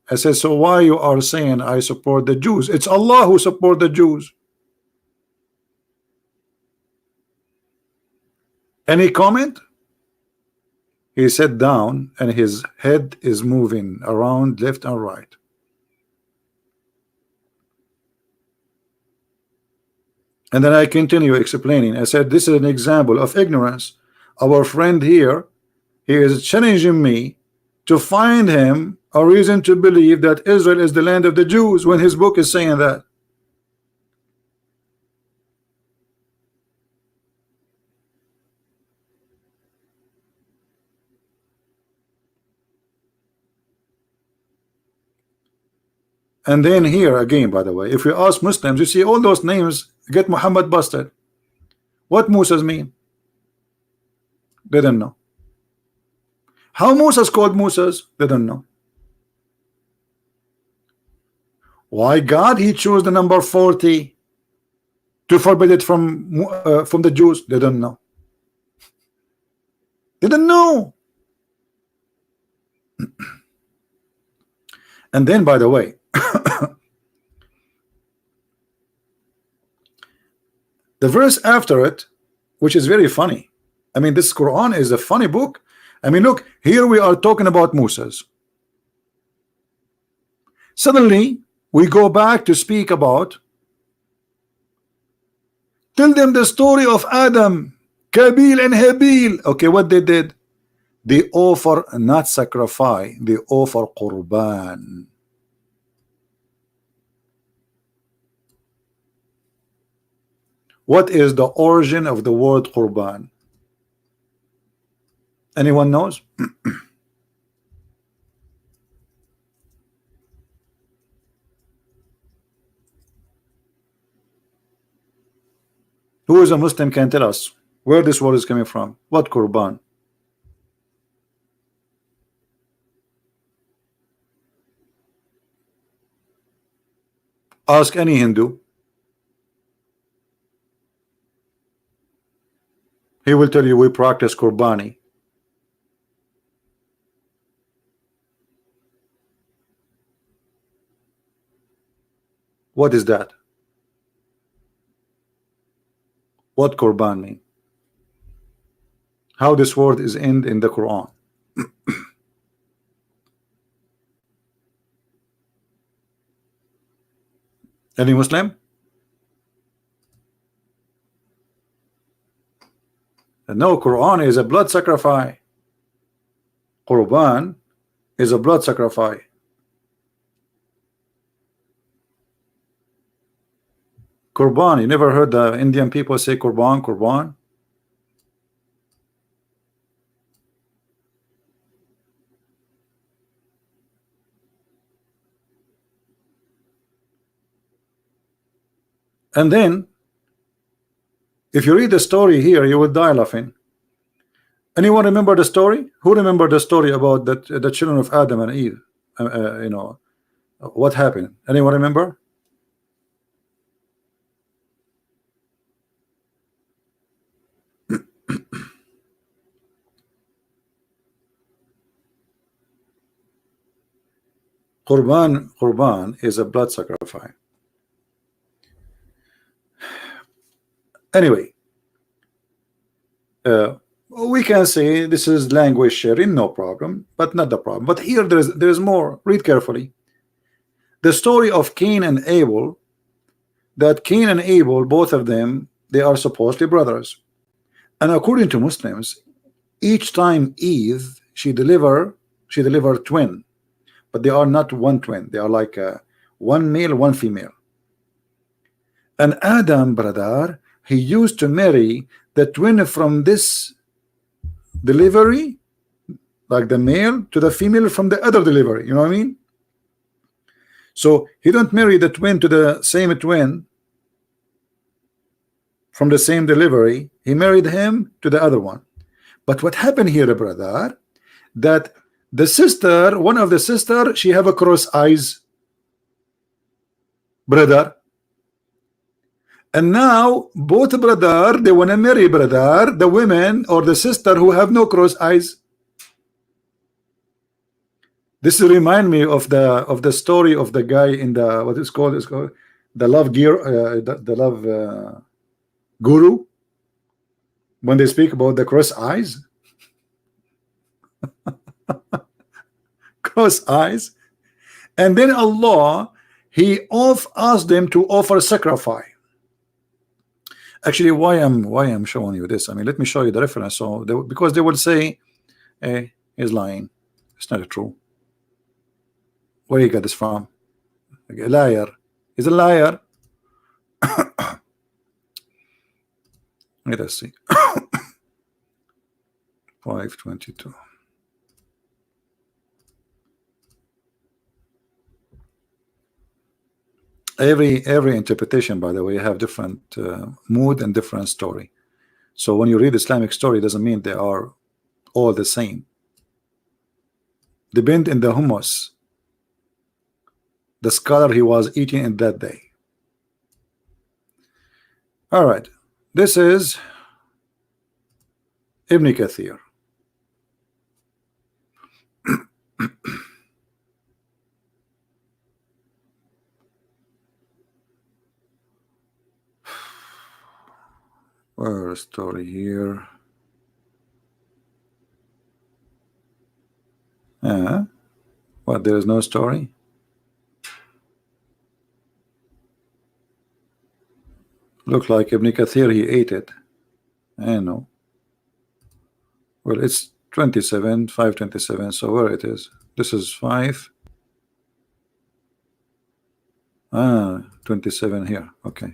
I said, "So why you are saying I support the Jews? It's Allah who support the Jews." Any comment? He sat down and his head is moving around left and right. And then I continue explaining. I said, "This is an example of ignorance. Our friend here, he is challenging me to find him a reason to believe that Israel is the land of the Jews when his book is saying that." And then here again, by the way, if you ask Muslims, you see all those names get Muhammad busted. What Musa's mean? They don't know. How Musa's called Musa's? They don't know. Why God he chose the number 40 to forbid it from the Jews? They don't know. They don't know. And then, by the way, the verse after it, which is very funny. I mean, this Quran is a funny book. I mean, look, here we are talking about Musa's. Suddenly, we go back to speak about, tell them the story of Adam, Kabil and Habil. Okay, what they did? They offer not sacrifice, they offer Qurban. What is the origin of the word Qurban? Anyone knows? Who is a Muslim can tell us where this word is coming from? What Qurban? Ask any Hindu. He will tell you we practice Qurbani. What is that? What Qurban mean? How this word is in the Quran? Any Muslim? No, Quran is a blood sacrifice. Qurban is a blood sacrifice. Qurban, you never heard the Indian people say Qurban, Qurban? And then, if you read the story here, you will die laughing. Anyone remember the story? Who remember the story about the children of Adam and Eve? You know, what happened? Anyone remember? Qurban is a blood sacrifice. Anyway, we can say this is language sharing, no problem, but not the problem. But here there's more. Read carefully. The story of Cain and Abel, that Cain and Abel, both of them, they are supposedly brothers. And according to Muslims, each time Eve, she delivered twin, but they are not one twin. They are like one male, one female. And Adam, brother, he used to marry the twin from this delivery, like the male, to the female from the other delivery. You know what I mean? So he don't marry the twin to the same twin from the same delivery. He married him to the other one. But what happened here, brother, that the sister, one of the sister, she have a cross eyes, brother. And now both brother, they want to marry brother, the women or the sister who have no cross eyes. This remind me of the story of the guy in the what is called, the love gear, the love guru, when they speak about the cross eyes. Cross eyes. And then Allah, he asked them to offer sacrifice. Actually, why I'm showing you this? I mean, let me show you the reference. So because they will say, hey, he's lying. It's not true. Where you got this from? A liar. He's a liar. Let us see. 522. Every interpretation, by the way, have different mood and different story. So when you read Islamic story, doesn't mean they are all the same. Depend in the hummus, the scholar he was eating in that day. All right, this is Ibn Kathir. Where is story here? What, there is no story? Look like Ibn Kathir, he ate it. I know. Well, it's 27, 527. So where it is? This is 5. 27 here. Okay.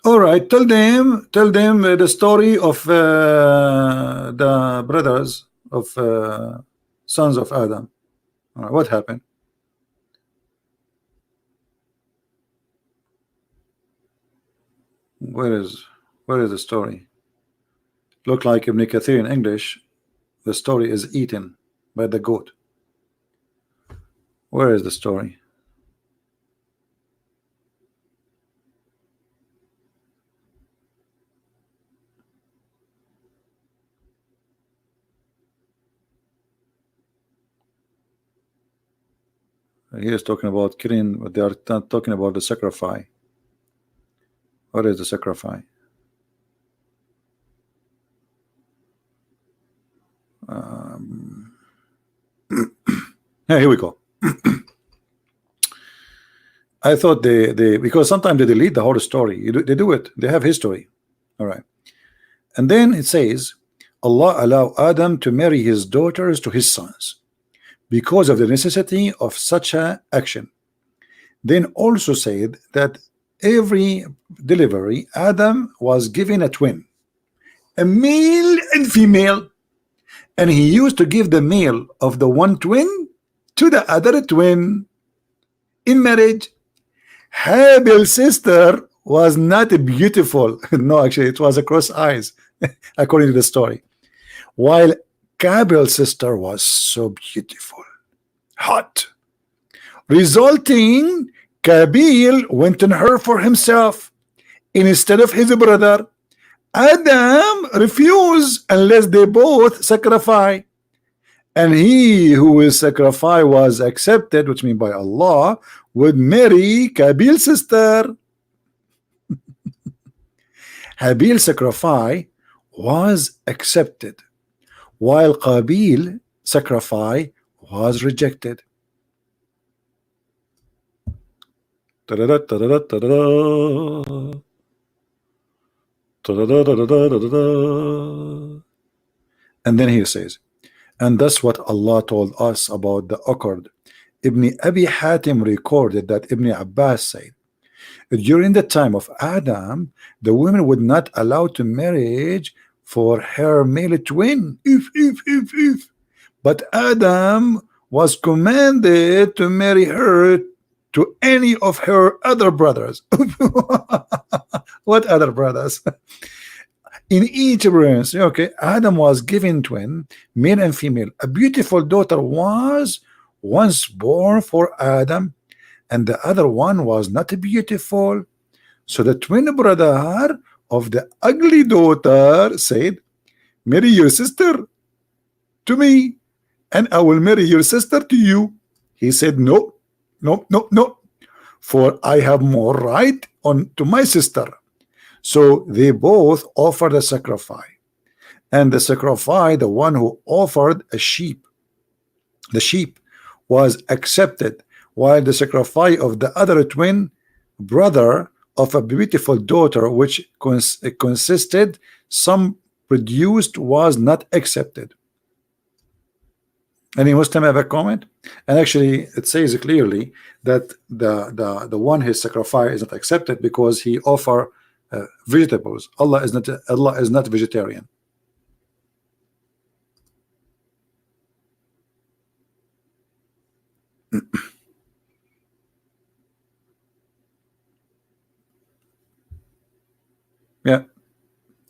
All right. Tell them the story of the brothers of sons of Adam. All right, what happened? Where is the story? Look like Ibn Kathir in English. The story is eaten by the goat. Where is the story? He is talking about killing, but they are not talking about the sacrifice. What is the sacrifice? Yeah, here we go. I thought they because sometimes they delete the whole story. They do it. They have history. All right. And then it says, Allah allow Adam to marry his daughters to his sons because of the necessity of such a action. Then also said that every delivery Adam was given a twin, a male and female, and he used to give the male of the one twin to the other twin in marriage. Habil's sister was not beautiful. No, actually it was across eyes according to the story, while Kabil's sister was so beautiful, hot, resulting Kabil went on her for himself instead of his brother. Adam refused unless they both sacrifice, and he who will sacrifice was accepted, which means by Allah, would marry Kabil's sister. Habil's sacrifice was accepted, while Qabil sacrifice was rejected. Ta-da-da, ta-da-da, ta-da-da. Ta-da-da-da-da-da-da. And then he says, and that's what Allah told us about the occurred. Ibn Abi Hatim recorded that Ibn Abbas said, during the time of Adam, the women would not allow to marriage for her male twin, if. But Adam was commanded to marry her to any of her other brothers. What other brothers? In each branch, okay, Adam was given twin, male and female. A beautiful daughter was once born for Adam, and the other one was not beautiful. So the twin brother of the ugly daughter said, marry your sister to me, and I will marry your sister to you. He said, no, for I have more right on to my sister. So they both offered a sacrifice, and the sacrifice, the one who offered a sheep, the sheep was accepted, while the sacrifice of the other twin brother of a beautiful daughter, which consisted some produced, was not accepted. Any Muslim have a comment? And actually it says clearly that the one his sacrifice is not accepted because he offer vegetables. Allah is not vegetarian.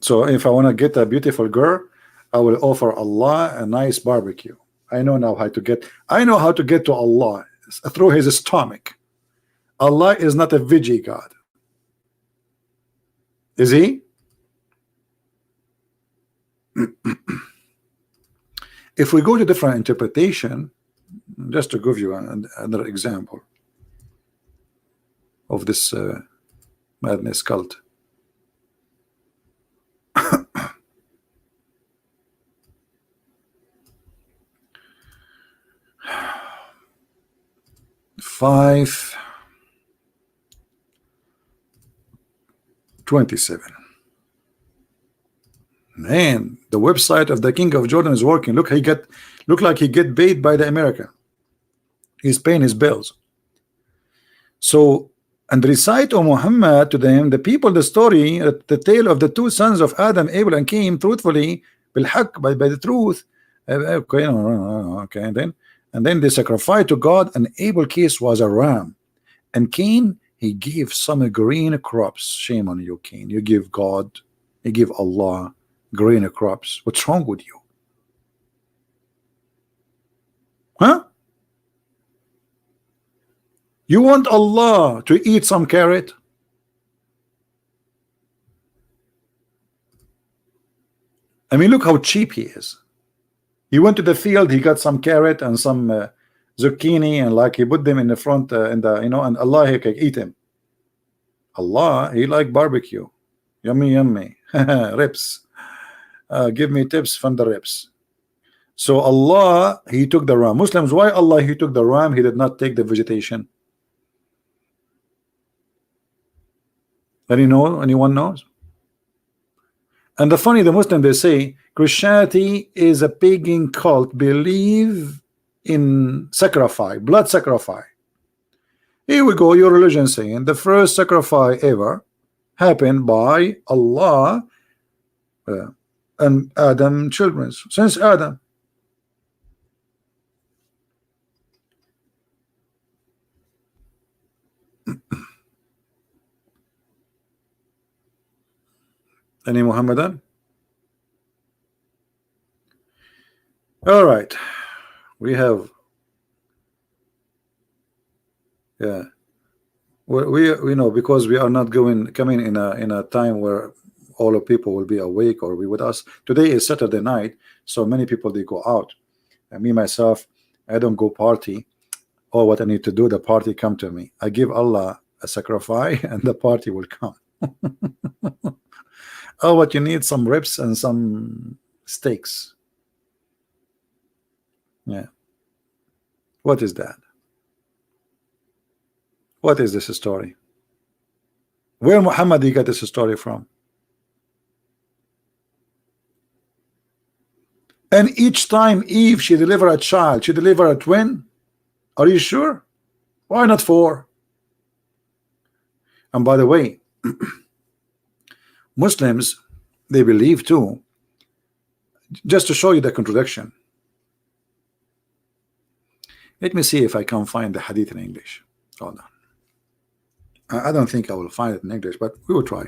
So if I want to get a beautiful girl, I will offer Allah a nice barbecue. I know now how to get. I know how to get to Allah through His stomach. Allah is not a veggie God, is He? If we go to different interpretation, just to give you another example of this madness cult. Five 27. Man, the website of the King of Jordan is working. Look, look like he get paid by the American. He's paying his bills. So, and recite, O Muhammad, to them, the people, the story, the tale of the two sons of Adam, Abel and Cain, truthfully, بالحق, by the truth. Okay, okay, and then they sacrificed to God. And Abel's case was a ram, and Cain, he gave some green crops. Shame on you, Cain. You give God, you give Allah green crops. What's wrong with you? Huh? You want Allah to eat some carrot? I mean, look how cheap he is. He went to the field, he got some carrot and some zucchini, and like he put them in the front, and Allah, he can eat him. Allah, he like barbecue. Yummy, yummy. Ribs. Give me tips from the ribs. So Allah, he took the ram. Muslims, why Allah, he took the ram? He did not take the vegetation. Anyone knows? And the funny, the Muslim, they say Christianity is a pagan cult, believe in sacrifice, blood sacrifice. Here we go, your religion saying the first sacrifice ever happened by Allah and Adam children, since Adam. Any Muhammadan? All right, we have, yeah, we know, because we are not coming in a time where all of people will be awake or be with us. Today is Saturday night, so many people, they go out, and me myself, I don't go party. Or what I need to do, the party come to me. I give Allah a sacrifice and the party will come. Oh, what you need, some ribs and some steaks. Yeah. What is that? What is this story? Where Muhammad he got this story from? And each time Eve, she delivered a child, she delivered a twin. Are you sure? Why not 4? And by the way, Muslims, they believe too, just to show you the contradiction. Let me see if I can find the hadith in English. Hold on. I don't think I will find it in English, but we will try.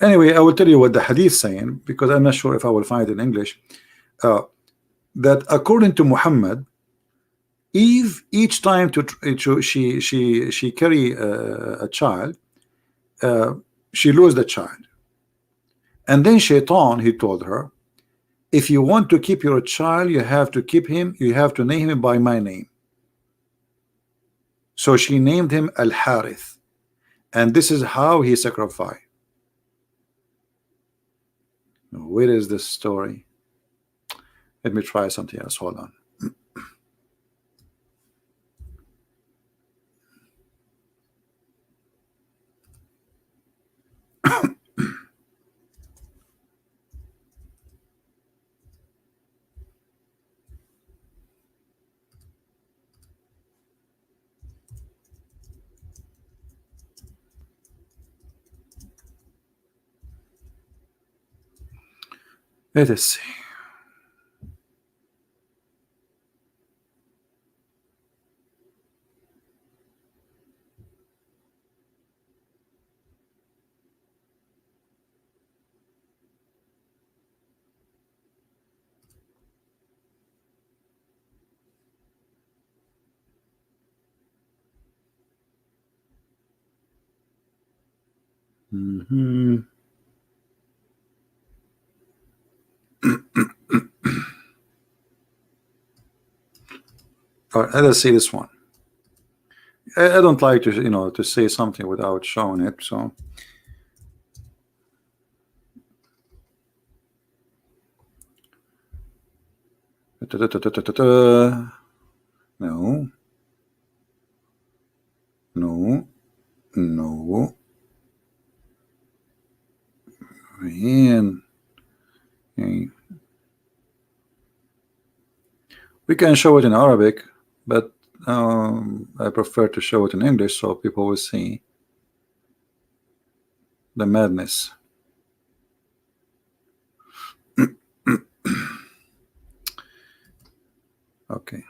Anyway, I will tell you what the hadith saying, because I'm not sure if I will find it in English. That according to Muhammad, Eve, each time she carry a child, she lose the child, and then Shaitan, he told her, if you want to keep your child, you have to keep him, you have to name him by my name. So she named him Al-Harith, and this is how he sacrificed. Where is this story? Let me try something else. Hold on. Let us see. Mhm. All right, let us see this one. I don't like to, to say something without showing it. So no, no, no. Man, we can show it in Arabic, but I prefer to show it in English so people will see the madness. Okay.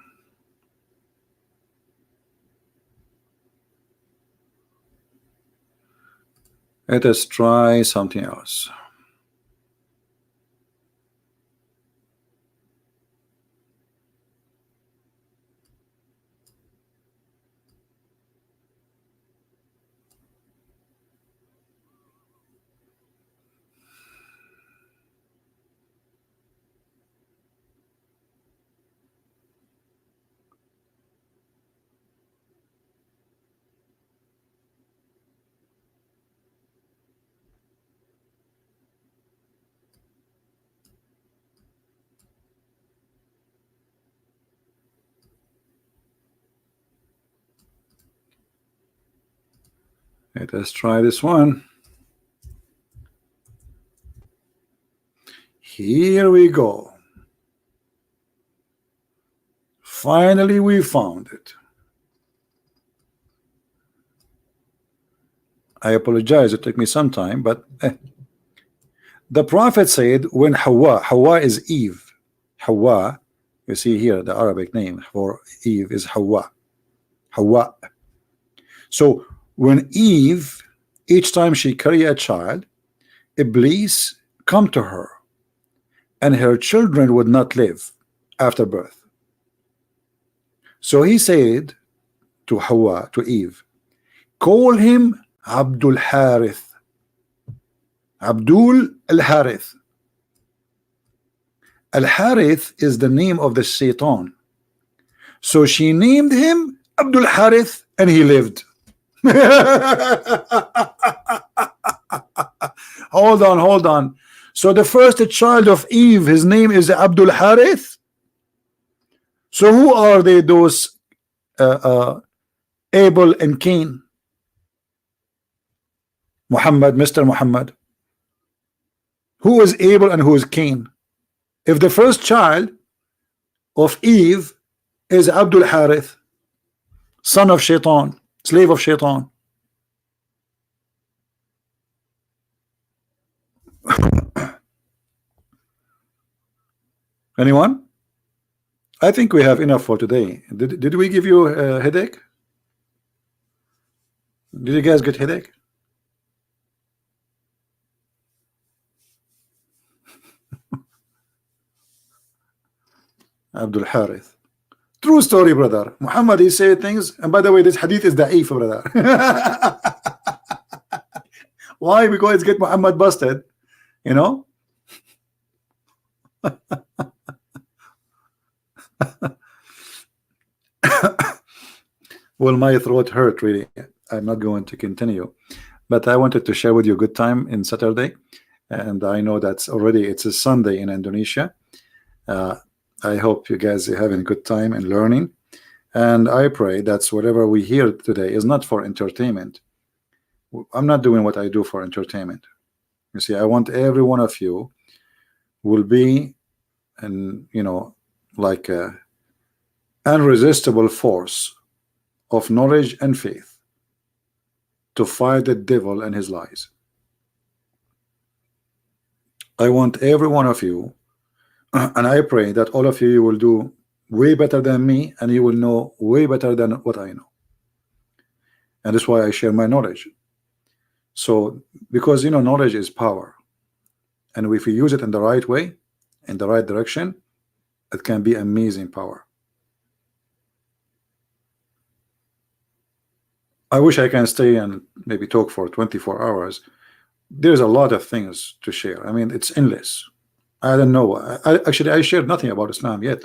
Let us try something else. Let us try this one. Here we go. Finally, we found it. I apologize, it took me some time, but the Prophet said when Hawa is Eve. Hawa, you see here the Arabic name for Eve is Hawa. Hawa. So when Eve, each time she carry a child, Iblis come to her, and her children would not live after birth. So he said to Hawa, to Eve, call him Abdul Harith. Abdul al-Harith. Al-Harith is the name of the Shaitan. So she named him Abdul Harith, and he lived. Hold on. So the first child of Eve, his name is Abdul Harith. So who are they, those Abel and Cain? Muhammad, Mr. Muhammad. Who is Abel and who is Cain? If the first child of Eve is Abdul Harith, son of Shaitan, slave of Shaitan. Anyone? I think we have enough for today. Did we give you a headache? Did you guys get headache? Abdul Harith. True story, brother. Muhammad, he said things, and by the way, this hadith is da'if, brother. Why? Because it's get Muhammad busted, you know. Well, my throat hurt really. I'm not going to continue, but I wanted to share with you a good time in Saturday, and I know that's already it's a Sunday in Indonesia. I hope you guys are having a good time and learning, and I pray that's whatever we hear today is not for entertainment. I'm not doing what I do for entertainment. You see, I want every one of you will be, and like a irresistible force of knowledge and faith to fight the devil and his lies. I want every one of you, and I pray that all of you will do way better than me, and you will know way better than what I know. And that's why I share my knowledge. So, because knowledge is power, and if we use it in the right way, in the right direction, it can be amazing power. I wish I can stay and maybe talk for 24 hours. There's a lot of things to share. I mean, it's endless. I don't know. Actually, I shared nothing about Islam yet,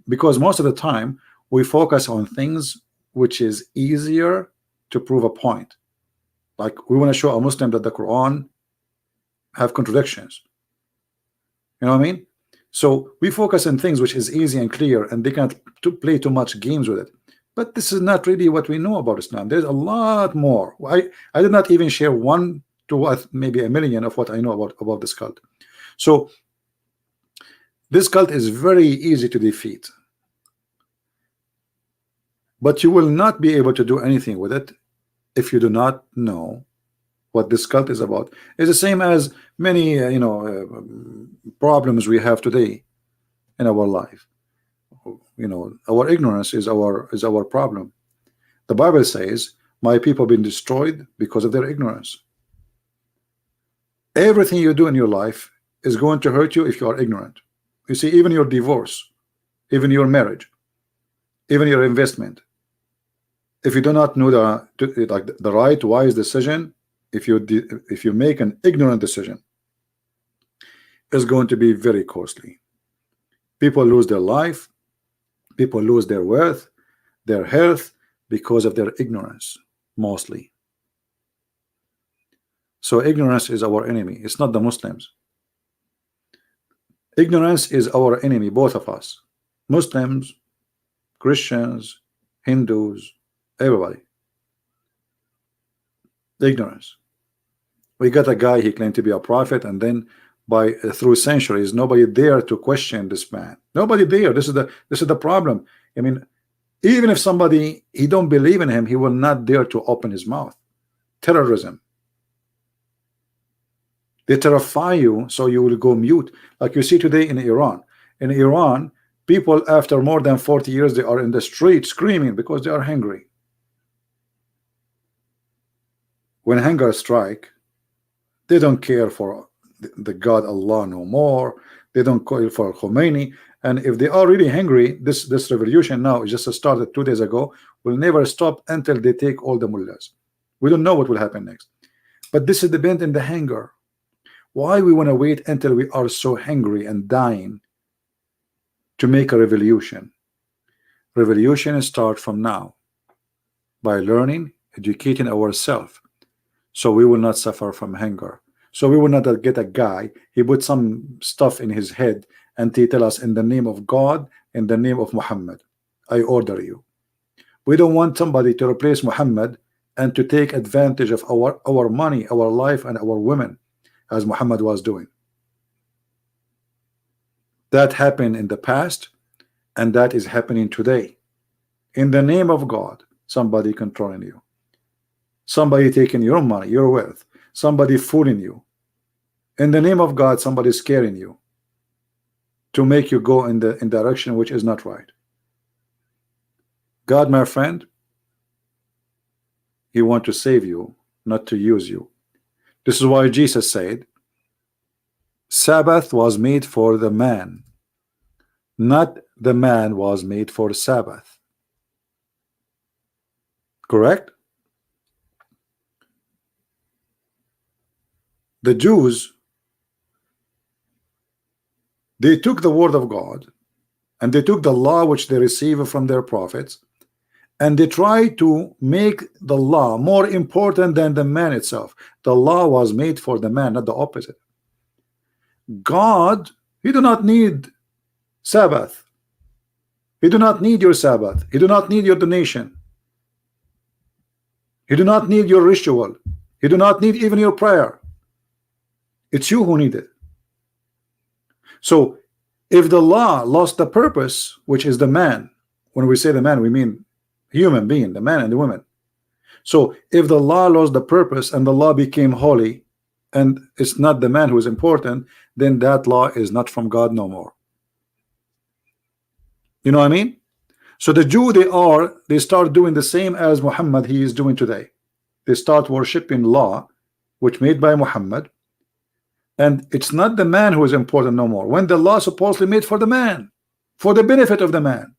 because most of the time we focus on things which is easier to prove a point. Like, we want to show a Muslim that the Quran have contradictions. You know what I mean? So we focus on things which is easy and clear, and they can't play too much games with it. But this is not really what we know about Islam. There's a lot more. I did not even share 1 to maybe 1 million of what I know about this cult. So this cult is very easy to defeat, but you will not be able to do anything with it if you do not know what this cult is about. It's the same as many problems we have today in our life. Our ignorance is our problem. The Bible says, my people have been destroyed because of their ignorance. Everything you do in your life is going to hurt you if you are ignorant. You see, even your divorce, even your marriage, even your investment, if you do not know the right wise decision, if you make an ignorant decision, it's going to be very costly. People lose their life, people lose their worth, their health, because of their ignorance, mostly. So ignorance is our enemy. It's not the Muslims. Ignorance is our enemy, both of us, Muslims, Christians, Hindus, everybody. Ignorance. We got a guy, he claimed to be a prophet, and then through centuries nobody dare to question this man. Nobody dare. This is the problem. I mean, even if somebody, he don't believe in him, he will not dare to open his mouth. Terrorism. They terrify you, so you will go mute, like you see today in Iran. In Iran, people after more than 40 years, they are in the street screaming because they are hungry. When hunger strike, they don't care for the God Allah no more. They don't care for Khomeini. And if they are really hungry, this revolution now is just started 2 days ago, will never stop until they take all the mullahs. We don't know what will happen next. But this is dependent on the hunger. Why we want to wait until we are so hungry and dying to make a revolution? Revolution starts from now, by learning, educating ourselves, so we will not suffer from hunger. So we will not get a guy, he put some stuff in his head and he tell us, in the name of God, in the name of Muhammad, I order you. We don't want somebody to replace Muhammad and to take advantage of our money, our life, and our women, as Muhammad was doing. That happened in the past, and that is happening today. In the name of God, somebody controlling you, somebody taking your money, your wealth, somebody fooling you. In the name of God, somebody scaring you to make you go in direction which is not right. God, my friend, he wants to save you, not to use you. This is why Jesus said, Sabbath was made for the man, not the man was made for Sabbath. Correct? The Jews, they took the word of God and they took the law which they received from their prophets, and they tried to make the law more important than the man itself. The law was made for the man, not the opposite. God, he do not need Sabbath. He do not need your Sabbath. He do not need your donation. He do not need your ritual. He do not need even your prayer. It's you who need it. So if the law lost the purpose, which is the man, when we say the man, we mean human being, the man and the woman. So if the law lost the purpose and the law became holy, and it's not the man who is important, then that law is not from God no more. You know what I mean? So the Jew, they start doing the same as Muhammad he is doing today. They start worshiping law which made by Muhammad, and it's not the man who is important no more, when the law supposedly made for the man, for the benefit of the man.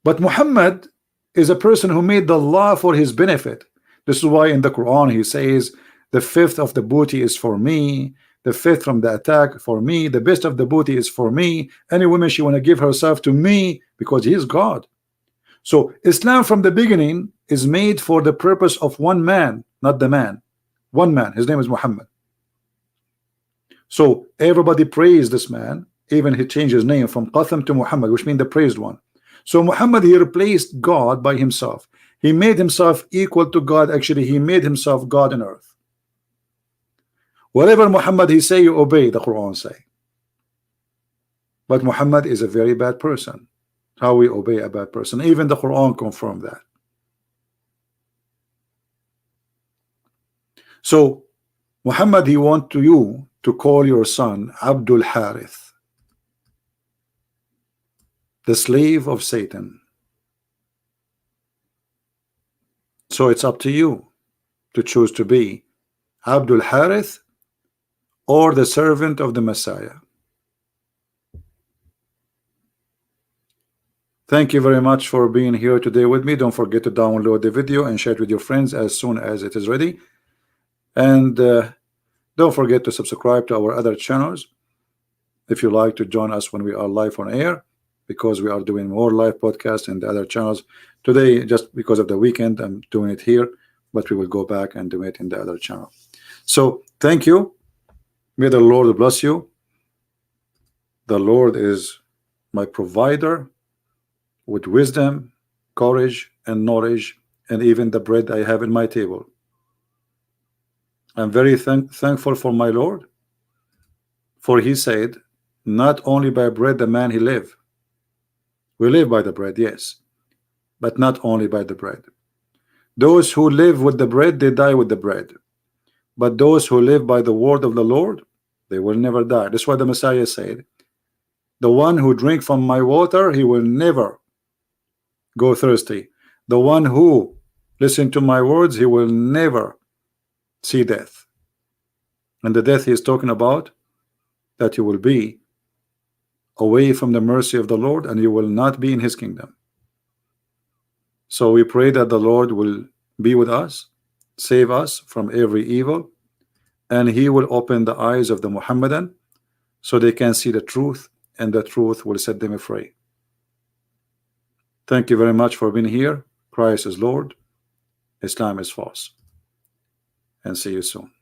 But Muhammad is a person who made the law for his benefit. This is why in the Quran he says, the fifth of the booty is for me, the fifth from the attack for me, the best of the booty is for me, any woman she want to give herself to me, because he is God. So Islam from the beginning is made for the purpose of one man, not the man. One man, his name is Muhammad. So everybody praised this man, even he changed his name from Qatham to Muhammad, which means the praised one. So Muhammad, he replaced God by himself. He made himself equal to God. Actually, he made himself God on earth. Whatever Muhammad he say, you obey, the Quran say. But Muhammad is a very bad person. How we obey a bad person? Even the Quran confirmed that. So Muhammad, he want you to call your son Abdul Harith, the slave of Satan. So it's up to you to choose to be Abdul Harith or the servant of the Messiah. Thank you very much for being here today with me. Don't forget to download the video and share it with your friends as soon as it is ready. And don't forget to subscribe to our other channels if you like to join us when we are live on air, because we are doing more live podcasts in the other channels. Today, just because of the weekend, I'm doing it here, but we will go back and do it in the other channel. So thank you. May the Lord bless you. The Lord is my provider with wisdom, courage, and knowledge, and even the bread I have in my table. I'm very thankful for my Lord, for he said, not only by bread the man he live. We live by the bread, yes, but not only by the bread. Those who live with the bread, they die with the bread. But those who live by the word of the Lord, they will never die. That's why the Messiah said, the one who drink from my water, he will never go thirsty. The one who listen to my words, he will never see death. And the death he is talking about, that you will be away from the mercy of the Lord, and you will not be in his kingdom. So we pray that the Lord will be with us, save us from every evil, and he will open the eyes of the Muhammadan so they can see the truth, and the truth will set them free. Thank you very much for being here. Christ is Lord, Islam is false, and see you soon.